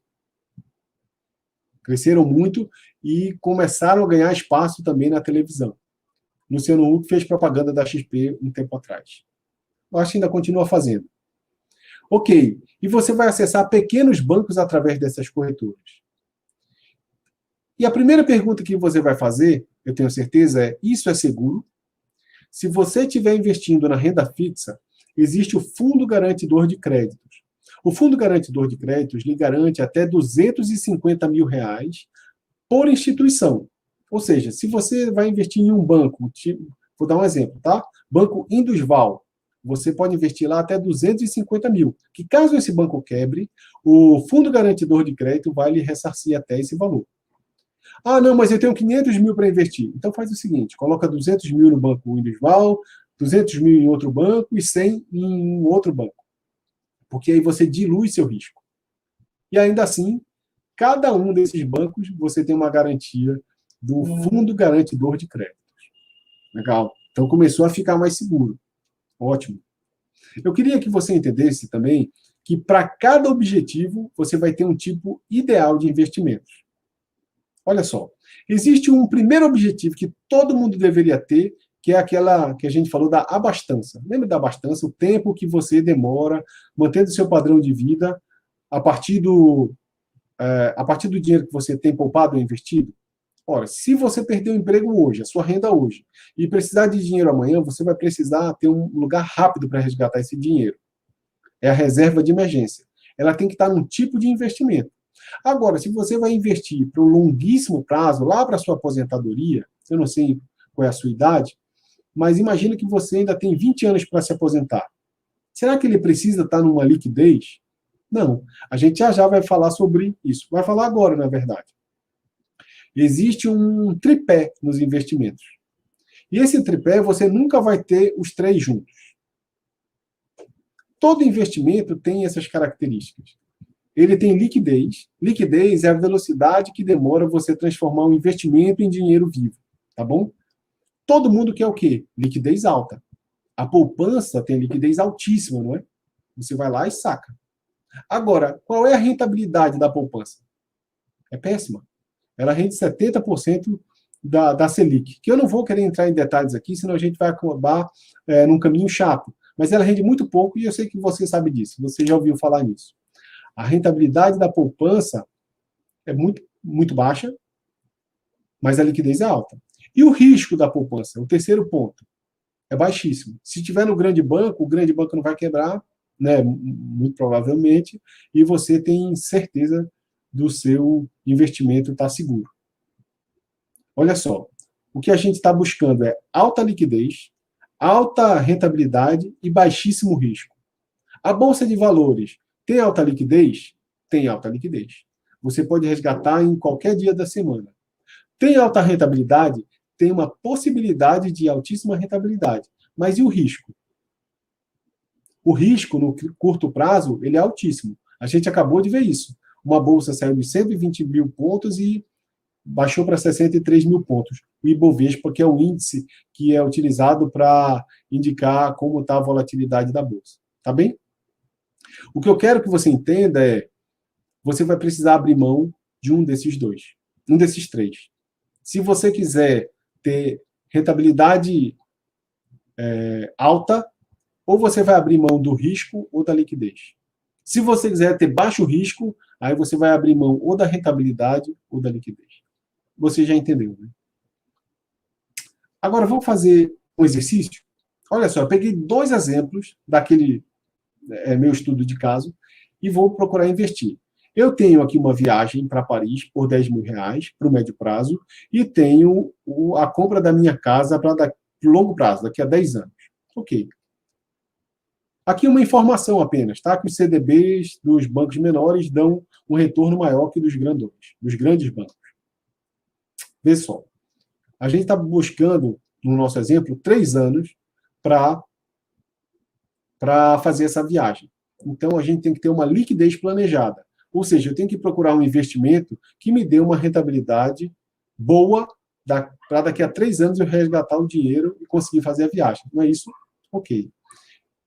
Cresceram muito e começaram a ganhar espaço também na televisão. Luciano Huck fez propaganda da XP um tempo atrás. Eu acho que ainda continua fazendo. Ok, e você vai acessar pequenos bancos através dessas corretoras. E a primeira pergunta que você vai fazer, eu tenho certeza, é: isso é seguro? Se você estiver investindo na renda fixa, existe o Fundo Garantidor de Créditos. O Fundo Garantidor de Créditos lhe garante até R$250 mil por instituição. Ou seja, se você vai investir em um banco, vou dar um exemplo, tá? Banco Indusval, você pode investir lá até 250 mil, que caso esse banco quebre, o fundo garantidor de crédito vai lhe ressarcir até esse valor. Ah, não, mas eu tenho 500 mil para investir. Então faz o seguinte, coloca 200 mil no banco individual, 200 mil em outro banco e 100 em outro banco. Porque aí você dilui seu risco. E ainda assim, cada um desses bancos você tem uma garantia do fundo garantidor de créditos. Legal. Então começou a ficar mais seguro. Ótimo. Eu queria que você entendesse também que para cada objetivo você vai ter um tipo ideal de investimentos. Olha só, existe um primeiro objetivo que todo mundo deveria ter, que é aquela que a gente falou da abastança. Lembra da abastança? O tempo que você demora mantendo seu padrão de vida a partir do dinheiro que você tem poupado ou investido? Ora, se você perder o emprego hoje, a sua renda hoje, e precisar de dinheiro amanhã, você vai precisar ter um lugar rápido para resgatar esse dinheiro. É a reserva de emergência. Ela tem que estar num tipo de investimento. Agora, se você vai investir para um longuíssimo prazo, lá para a sua aposentadoria, eu não sei qual é a sua idade, mas imagina que você ainda tem 20 anos para se aposentar. Será que ele precisa estar numa liquidez? Não. A gente já vai falar sobre isso. Vai falar agora, na verdade. Existe um tripé nos investimentos. E esse tripé você nunca vai ter os três juntos. Todo investimento tem essas características. Ele tem liquidez. Liquidez é a velocidade que demora você transformar um investimento em dinheiro vivo. Tá bom? Todo mundo quer o quê? Liquidez alta. A poupança tem liquidez altíssima, não é? Você vai lá e saca. Agora, qual é a rentabilidade da poupança? É péssima. Ela rende 70% da Selic, que eu não vou querer entrar em detalhes aqui, senão a gente vai acabar num caminho chato. Mas ela rende muito pouco e eu sei que você sabe disso, você já ouviu falar nisso. A rentabilidade da poupança é muito, muito baixa, mas a liquidez é alta. E o risco da poupança, o terceiro ponto, é baixíssimo. Se tiver no grande banco, o grande banco não vai quebrar, né, muito provavelmente, e você tem certeza do seu investimento estar seguro. Olha só, o que a gente está buscando é alta liquidez, alta rentabilidade e baixíssimo risco. A Bolsa de Valores tem alta liquidez? Tem alta liquidez. Você pode resgatar em qualquer dia da semana. Tem alta rentabilidade? Tem uma possibilidade de altíssima rentabilidade. Mas e o risco? O risco, no curto prazo, ele é altíssimo. A gente acabou de ver isso. Uma bolsa saiu de 120 mil pontos e baixou para 63 mil pontos. O Ibovespa, que é o índice que é utilizado para indicar como está a volatilidade da bolsa. Tá bem? O que eu quero que você entenda é, você vai precisar abrir mão de um desses dois, um desses três. Se você quiser ter rentabilidade alta, ou você vai abrir mão do risco ou da liquidez. Se você quiser ter baixo risco, aí você vai abrir mão ou da rentabilidade ou da liquidez. Você já entendeu, né? Agora, vamos fazer um exercício? Olha só, eu peguei 2 exemplos daquele meu estudo de caso e vou procurar investir. Eu tenho aqui uma viagem para Paris por 10 mil reais para o médio prazo e tenho a compra da minha casa para longo prazo, daqui a 10 anos. Ok. Aqui uma informação apenas, tá? Que os CDBs dos bancos menores dão um retorno maior que dos grandões, dos grandes bancos. Vê só. A gente está buscando, no nosso exemplo, 3 anos para fazer essa viagem. Então, a gente tem que ter uma liquidez planejada. Ou seja, eu tenho que procurar um investimento que me dê uma rentabilidade boa para daqui a 3 anos eu resgatar o dinheiro e conseguir fazer a viagem. Não é isso? Ok.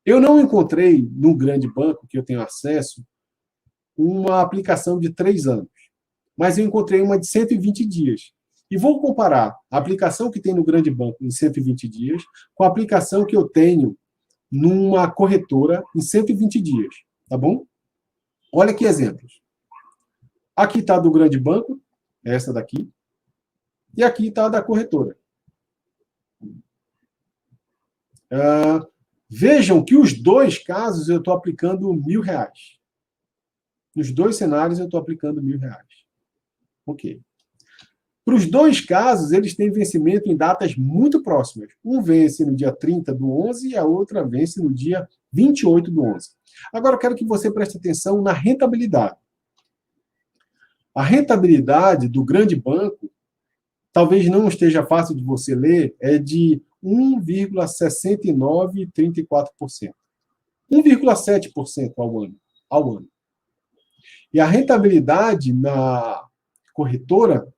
Eu não encontrei, no grande banco que eu tenho acesso, uma aplicação de 3 anos. Mas eu encontrei uma de 120 dias. E vou comparar a aplicação que tem no grande banco em 120 dias com a aplicação que eu tenho numa corretora em 120 dias. Tá bom? Olha que exemplos. Aqui está do grande banco, essa daqui. E aqui está da corretora. Vejam que os 2 casos eu estou aplicando R$1.000. Nos 2 cenários eu estou aplicando R$1.000. Ok. Para os dois casos, eles têm vencimento em datas muito próximas. Um vence no dia 30 do 11 e a outra vence no dia 28 do 11. Agora, eu quero que você preste atenção na rentabilidade. A rentabilidade do grande banco, talvez não esteja fácil de você ler, é de 1,6934%. 1,7% ao ano. E a rentabilidade na corretora,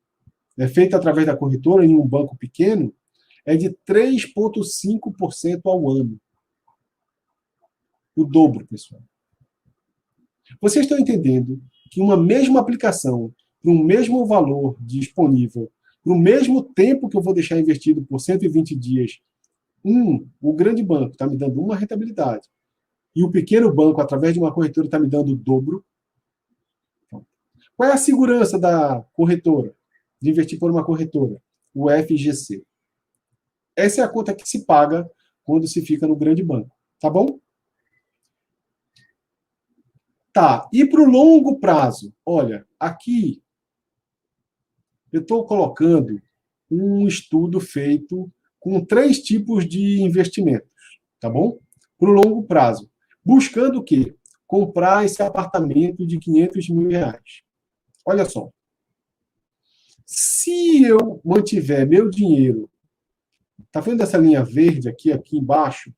feita através da corretora em um banco pequeno, é de 3,5% ao ano. O dobro, pessoal. Vocês estão entendendo que uma mesma aplicação, para um mesmo valor disponível, para o mesmo tempo que eu vou deixar investido por 120 dias, o grande banco está me dando uma rentabilidade, e o pequeno banco, através de uma corretora, está me dando o dobro. Qual é a segurança da corretora? De investir por uma corretora? O FGC. Essa é a conta que se paga quando se fica no grande banco. Tá bom? Tá. E para o longo prazo? Olha, aqui eu estou colocando um estudo feito com 3 tipos de investimentos. Tá bom? Para o longo prazo. Buscando o quê? Comprar esse apartamento de 500 mil reais. Olha só. Se eu mantiver meu dinheiro, tá vendo essa linha verde aqui embaixo?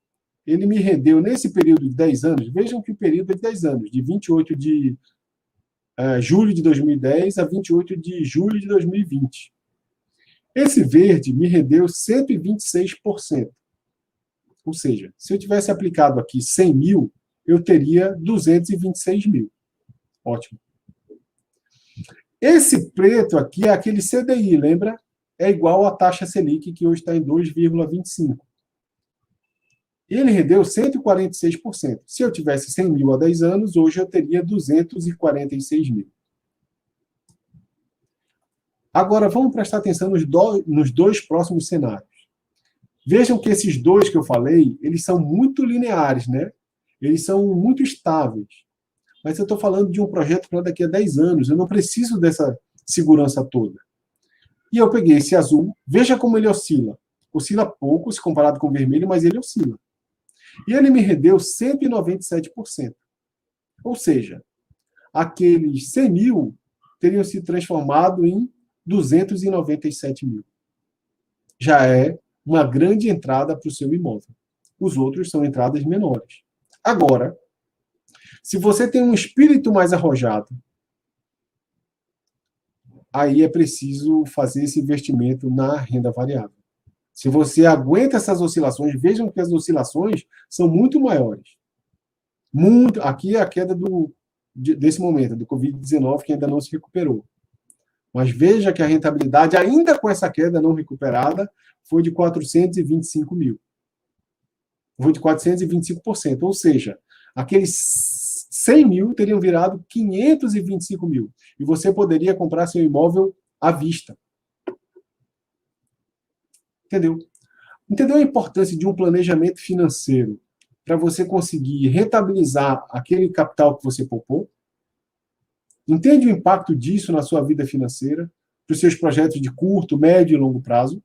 Ele me rendeu, nesse período de 10 anos, vejam que o período é de 10 anos, de 28 de julho de 2010 a 28 de julho de 2020. Esse verde me rendeu 126%. Ou seja, se eu tivesse aplicado aqui 100 mil, eu teria 226 mil. Ótimo. Esse preto aqui é aquele CDI, lembra? É igual à taxa Selic, que hoje está em 2,25. Ele rendeu 146%. Se eu tivesse 100 mil há 10 anos, hoje eu teria 246 mil. Agora, vamos prestar atenção nos dois próximos cenários. Vejam que esses dois que eu falei, eles são muito lineares, né? Eles são muito estáveis. Mas eu estou falando de um projeto para daqui a 10 anos. Eu não preciso dessa segurança toda. E eu peguei esse azul. Veja como ele oscila. Oscila pouco se comparado com o vermelho, mas ele oscila. E ele me rendeu 197%. Ou seja, aqueles 100 mil teriam se transformado em 297 mil. Já é uma grande entrada para o seu imóvel. Os outros são entradas menores. Agora, se você tem um espírito mais arrojado, aí é preciso fazer esse investimento na renda variável. Se você aguenta essas oscilações, vejam que as oscilações são muito maiores. Aqui é a queda desse momento, do Covid-19, que ainda não se recuperou. Mas veja que a rentabilidade, ainda com essa queda não recuperada, foi de 425 mil. Foi de 425%. Ou seja, aqueles 100 mil teriam virado 525 mil. E você poderia comprar seu imóvel à vista. Entendeu? Entendeu a importância de um planejamento financeiro para você conseguir rentabilizar aquele capital que você poupou? Entende o impacto disso na sua vida financeira, para os seus projetos de curto, médio e longo prazo?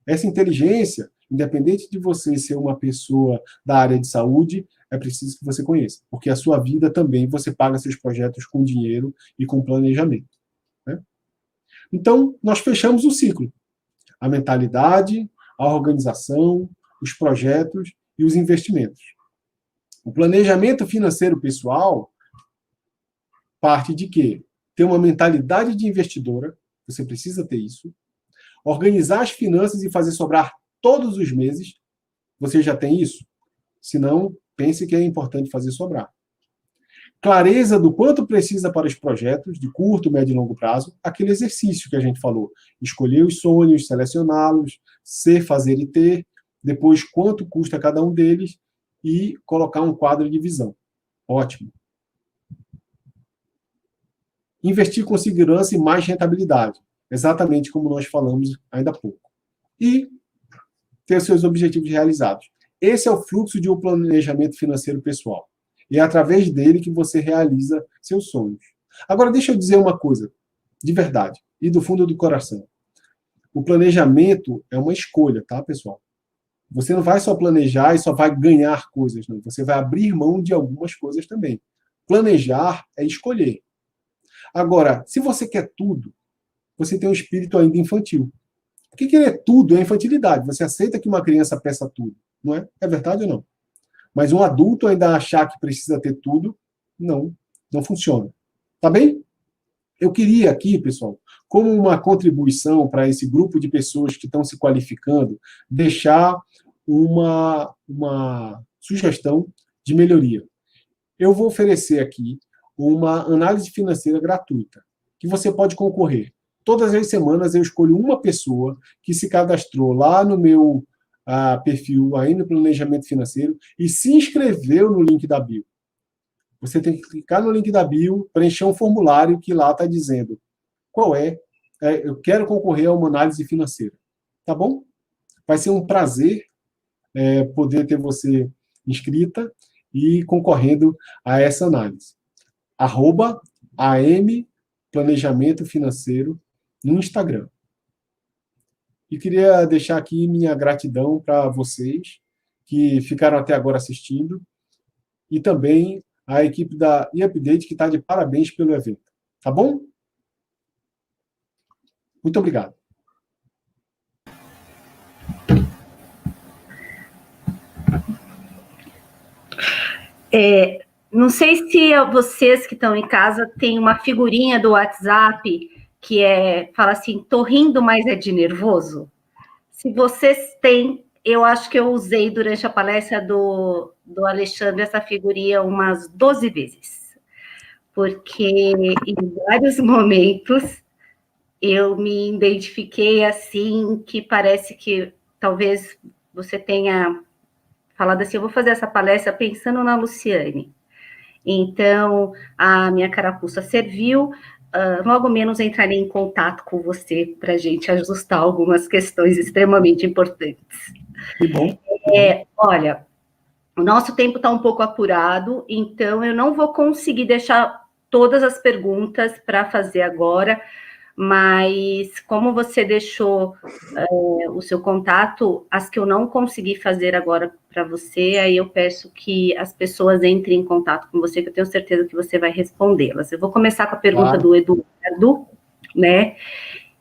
Essa inteligência, independente de você ser uma pessoa da área de saúde, é preciso que você conheça, porque a sua vida também você paga seus projetos com dinheiro e com planejamento. Né? Então, nós fechamos o ciclo. A mentalidade, a organização, os projetos e os investimentos. O planejamento financeiro pessoal parte de quê? Ter uma mentalidade de investidora, você precisa ter isso. Organizar as finanças e fazer sobrar todos os meses, você já tem isso? Se não, pense que é importante fazer sobrar. Clareza do quanto precisa para os projetos de curto, médio e longo prazo, aquele exercício que a gente falou. Escolher os sonhos, selecioná-los, ser, fazer e ter, depois quanto custa cada um deles e colocar um quadro de visão. Ótimo. Investir com segurança e mais rentabilidade, exatamente como nós falamos ainda há pouco. E ter seus objetivos realizados. Esse é o fluxo de um planejamento financeiro pessoal. E é através dele que você realiza seus sonhos. Agora, deixa eu dizer uma coisa. de verdade, e do fundo do coração. O planejamento é uma escolha, tá, pessoal? Você não vai só planejar e só vai ganhar coisas, não. Você vai abrir mão de algumas coisas também. Planejar é escolher. Agora, se você quer tudo, você tem um espírito ainda infantil. O que querer tudo é infantilidade. Você aceita que uma criança peça tudo, não é? É verdade ou não? Mas um adulto ainda achar que precisa ter tudo, não funciona. Tá bem? Eu queria aqui, pessoal, como uma contribuição para esse grupo de pessoas que estão se qualificando, deixar uma sugestão de melhoria. Eu vou oferecer aqui uma análise financeira gratuita, que você pode concorrer. Todas as semanas eu escolho uma pessoa que se cadastrou lá no meu perfil, aí no Planejamento Financeiro, e se inscreveu no link da bio. Você tem que clicar no link da bio, preencher um formulário que lá está dizendo qual eu quero concorrer a uma análise financeira. Tá bom? Vai ser um prazer poder ter você inscrita e concorrendo a essa análise. @AM Planejamento Financeiro no Instagram. E queria deixar aqui minha gratidão para vocês que ficaram até agora assistindo e também a equipe da eUpdate que está de parabéns pelo evento. Tá bom? Muito obrigado. Não sei se vocês que estão em casa têm uma figurinha do WhatsApp que fala assim, tô rindo, mas é de nervoso. Se vocês têm, eu acho que eu usei durante a palestra do Alexandre essa figurinha umas 12 vezes. Porque em vários momentos eu me identifiquei assim, que parece que talvez você tenha falado assim, eu vou fazer essa palestra pensando na Luciane. Então, a minha carapuça serviu, logo menos entrarei em contato com você para a gente ajustar algumas questões extremamente importantes. Que bom. Olha, o nosso tempo está um pouco apurado, então eu não vou conseguir deixar todas as perguntas para fazer agora, mas como você deixou o seu contato, as que eu não consegui fazer agora para você, aí eu peço que as pessoas entrem em contato com você, que eu tenho certeza que você vai respondê-las. Eu vou começar com a pergunta do Eduardo, né?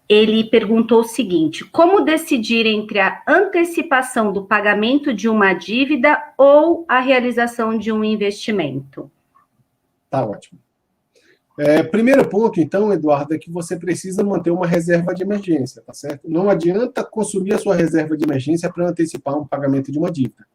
Ele perguntou o seguinte: como decidir entre a antecipação do pagamento de uma dívida ou a realização de um investimento? Tá ótimo. Primeiro ponto, então, Eduardo, é que você precisa manter uma reserva de emergência, tá certo? Não adianta consumir a sua reserva de emergência para antecipar um pagamento de uma dívida.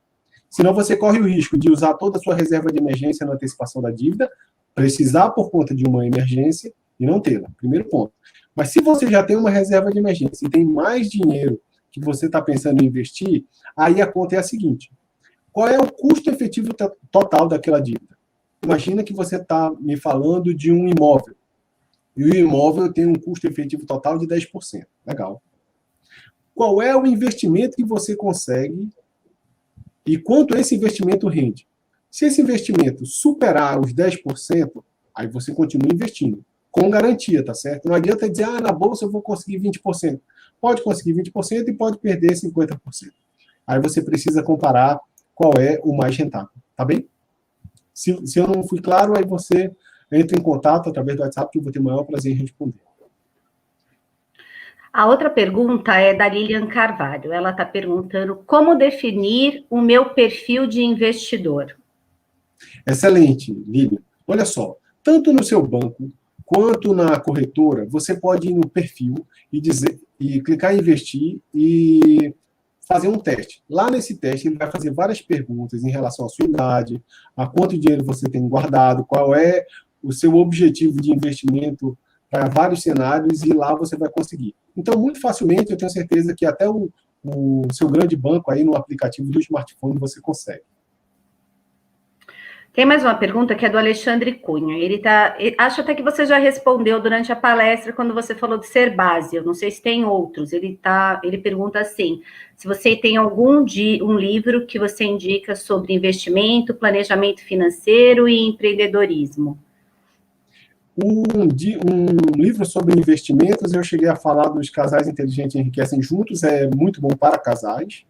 Senão você corre o risco de usar toda a sua reserva de emergência na antecipação da dívida, precisar por conta de uma emergência e não tê-la. Primeiro ponto. Mas se você já tem uma reserva de emergência e tem mais dinheiro que você está pensando em investir, aí a conta é a seguinte: qual é o custo efetivo total daquela dívida? Imagina que você está me falando de um imóvel. E o imóvel tem um custo efetivo total de 10%. Legal. Qual é o investimento que você consegue e quanto esse investimento rende? Se esse investimento superar os 10%, aí você continua investindo. Com garantia, tá certo? Não adianta dizer, na bolsa eu vou conseguir 20%. Pode conseguir 20% e pode perder 50%. Aí você precisa comparar qual é o mais rentável. Tá bem? Se eu não fui claro, aí você entra em contato através do WhatsApp, que eu vou ter o maior prazer em responder. A outra pergunta é da Lilian Carvalho. Ela está perguntando como definir o meu perfil de investidor. Excelente, Lilian. Olha só, tanto no seu banco quanto na corretora, você pode ir no perfil e clicar em investir e fazer um teste. Lá nesse teste, ele vai fazer várias perguntas em relação à sua idade, a quanto dinheiro você tem guardado, qual é o seu objetivo de investimento para vários cenários, e lá você vai conseguir. Então, muito facilmente, eu tenho certeza que até o seu grande banco aí no aplicativo do smartphone você consegue. Tem mais uma pergunta que é do Alexandre Cunha. Acho até que você já respondeu durante a palestra quando você falou de ser base. Eu não sei se tem outros. Ele pergunta assim: se você tem um livro que você indica sobre investimento, planejamento financeiro e empreendedorismo. Um livro sobre investimentos, eu cheguei a falar dos Casais Inteligentes Enriquecem Juntos, é muito bom para casais.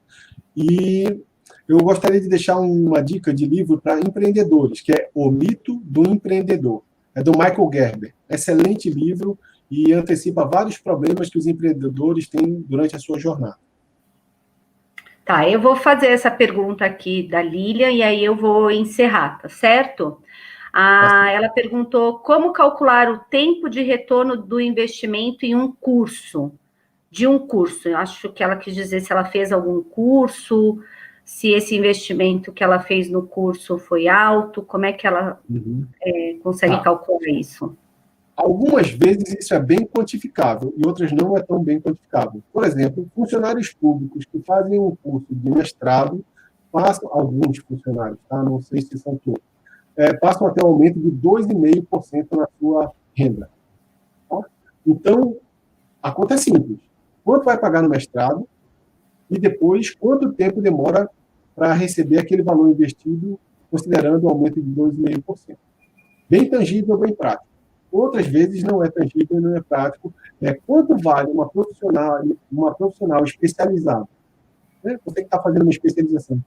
E eu gostaria de deixar uma dica de livro para empreendedores, que é O Mito do Empreendedor. É do Michael Gerber. Excelente livro e antecipa vários problemas que os empreendedores têm durante a sua jornada. Tá, eu vou fazer essa pergunta aqui da Lília e aí eu vou encerrar, tá certo? Ela perguntou como calcular o tempo de retorno do investimento em um curso, de um curso. Eu acho que ela quis dizer se ela fez algum curso, se esse investimento que ela fez no curso foi alto, como é que ela consegue calcular isso? Algumas vezes isso é bem quantificável e outras não é tão bem quantificável. Por exemplo, funcionários públicos que fazem um curso de mestrado, passam, alguns funcionários, tá? Não sei se são todos, passam até um aumento de 2,5% na sua renda. Tá? Então, a conta é simples. Quanto vai pagar no mestrado e depois quanto tempo demora para receber aquele valor investido, considerando o aumento de 2,5%. Bem tangível, bem prático. Outras vezes não é tangível, não é prático. Quanto vale uma profissional especializada? Né? Você que está fazendo uma especialização.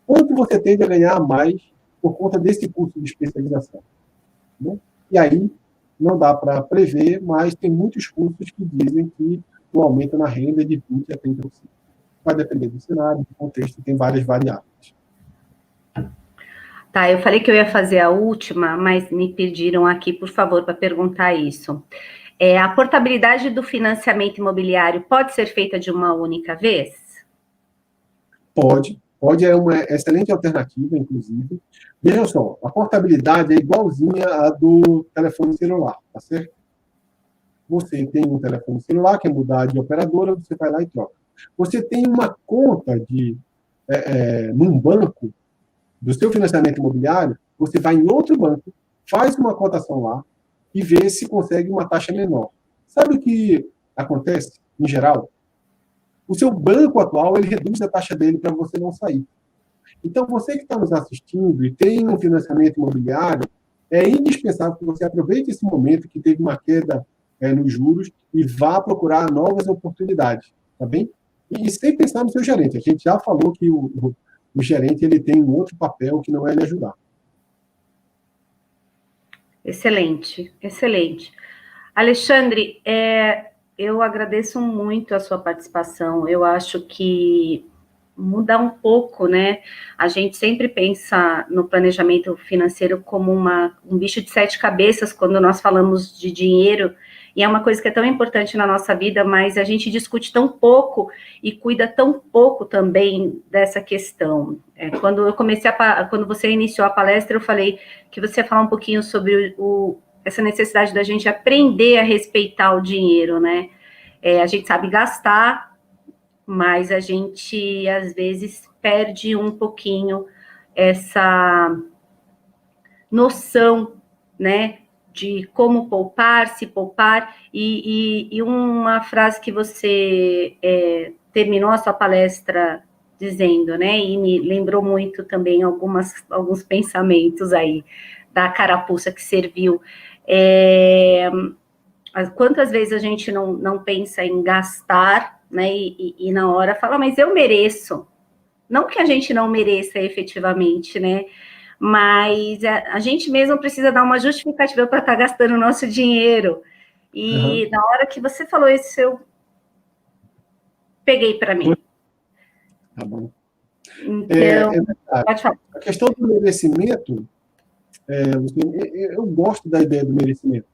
Quanto você tende a ganhar a mais por conta desse curso de especialização? Né? E aí, não dá para prever, mas tem muitos cursos que dizem que o aumento na renda é de 20% a 30%. Vai depender do cenário, do contexto, tem várias variáveis. Tá, eu falei que eu ia fazer a última, mas me pediram aqui, por favor, para perguntar isso. A portabilidade do financiamento imobiliário pode ser feita de uma única vez? Pode é uma excelente alternativa, inclusive. Vejam só, a portabilidade é igualzinha à do telefone celular, tá certo? Você tem um telefone celular, quer mudar de operadora, você vai lá e troca. Você tem uma conta num banco do seu financiamento imobiliário, você vai em outro banco, faz uma cotação lá e vê se consegue uma taxa menor. Sabe o que acontece, em geral? O seu banco atual, ele reduz a taxa dele para você não sair. Então, você que está nos assistindo e tem um financiamento imobiliário, é indispensável que você aproveite esse momento que teve uma queda nos juros e vá procurar novas oportunidades, tá bem? E sem pensar no seu gerente. A gente já falou que o gerente ele tem um outro papel que não é lhe ajudar. Excelente, excelente. Alexandre, eu agradeço muito a sua participação. Eu acho que muda um pouco, né? A gente sempre pensa no planejamento financeiro como um bicho de 7 cabeças quando nós falamos de dinheiro, e é uma coisa que é tão importante na nossa vida, mas a gente discute tão pouco e cuida tão pouco também dessa questão. Quando você iniciou a palestra, eu falei que você ia falar um pouquinho sobre essa necessidade da gente aprender a respeitar o dinheiro, né? A gente sabe gastar, mas a gente, às vezes, perde um pouquinho essa noção, né, de como poupar, se poupar, e uma frase que você terminou a sua palestra dizendo, né, e me lembrou muito também alguns pensamentos aí da carapuça que serviu. Quantas vezes a gente não pensa em gastar, né, e na hora fala, mas eu mereço. Não que a gente não mereça efetivamente, né, mas a gente mesmo precisa dar uma justificativa para estar gastando o nosso dinheiro. E na hora que você falou isso, eu peguei para mim. Tá bom. Então, pode falar. A questão do merecimento, eu gosto da ideia do merecimento.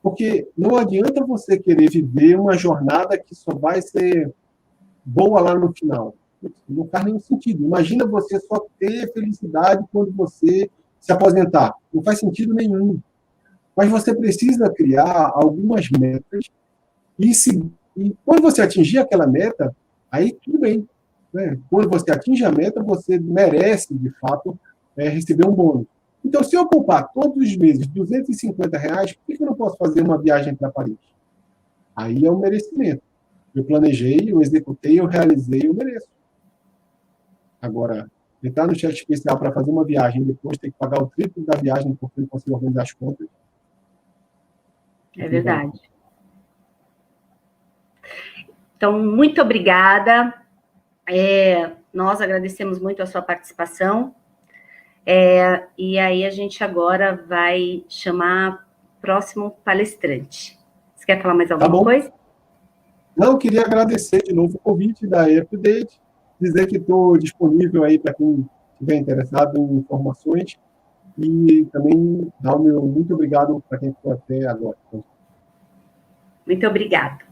Porque não adianta você querer viver uma jornada que só vai ser boa lá no final. Não faz nenhum sentido. Imagina você só ter felicidade quando você se aposentar. Não faz sentido nenhum. Mas você precisa criar algumas metas e quando você atingir aquela meta, aí tudo bem. Né? Quando você atinge a meta, você merece, de fato, receber um bônus. Então, se eu poupar todos os meses R$ 250, por que eu não posso fazer uma viagem para Paris? Aí é um merecimento. Eu planejei, eu executei, eu realizei, eu mereço. Agora, entrar no cheque especial para fazer uma viagem e depois ter que pagar o triplo da viagem porque não conseguiu organizar as contas, É verdade. Então, muito obrigada. Nós agradecemos muito a sua participação. E aí a gente agora vai chamar o próximo palestrante. Você quer falar mais alguma coisa? Não, eu queria agradecer de novo o convite da Update, dizer que estou disponível aí para quem estiver interessado em informações e também dar o meu muito obrigado para quem ficou até agora. Muito obrigada.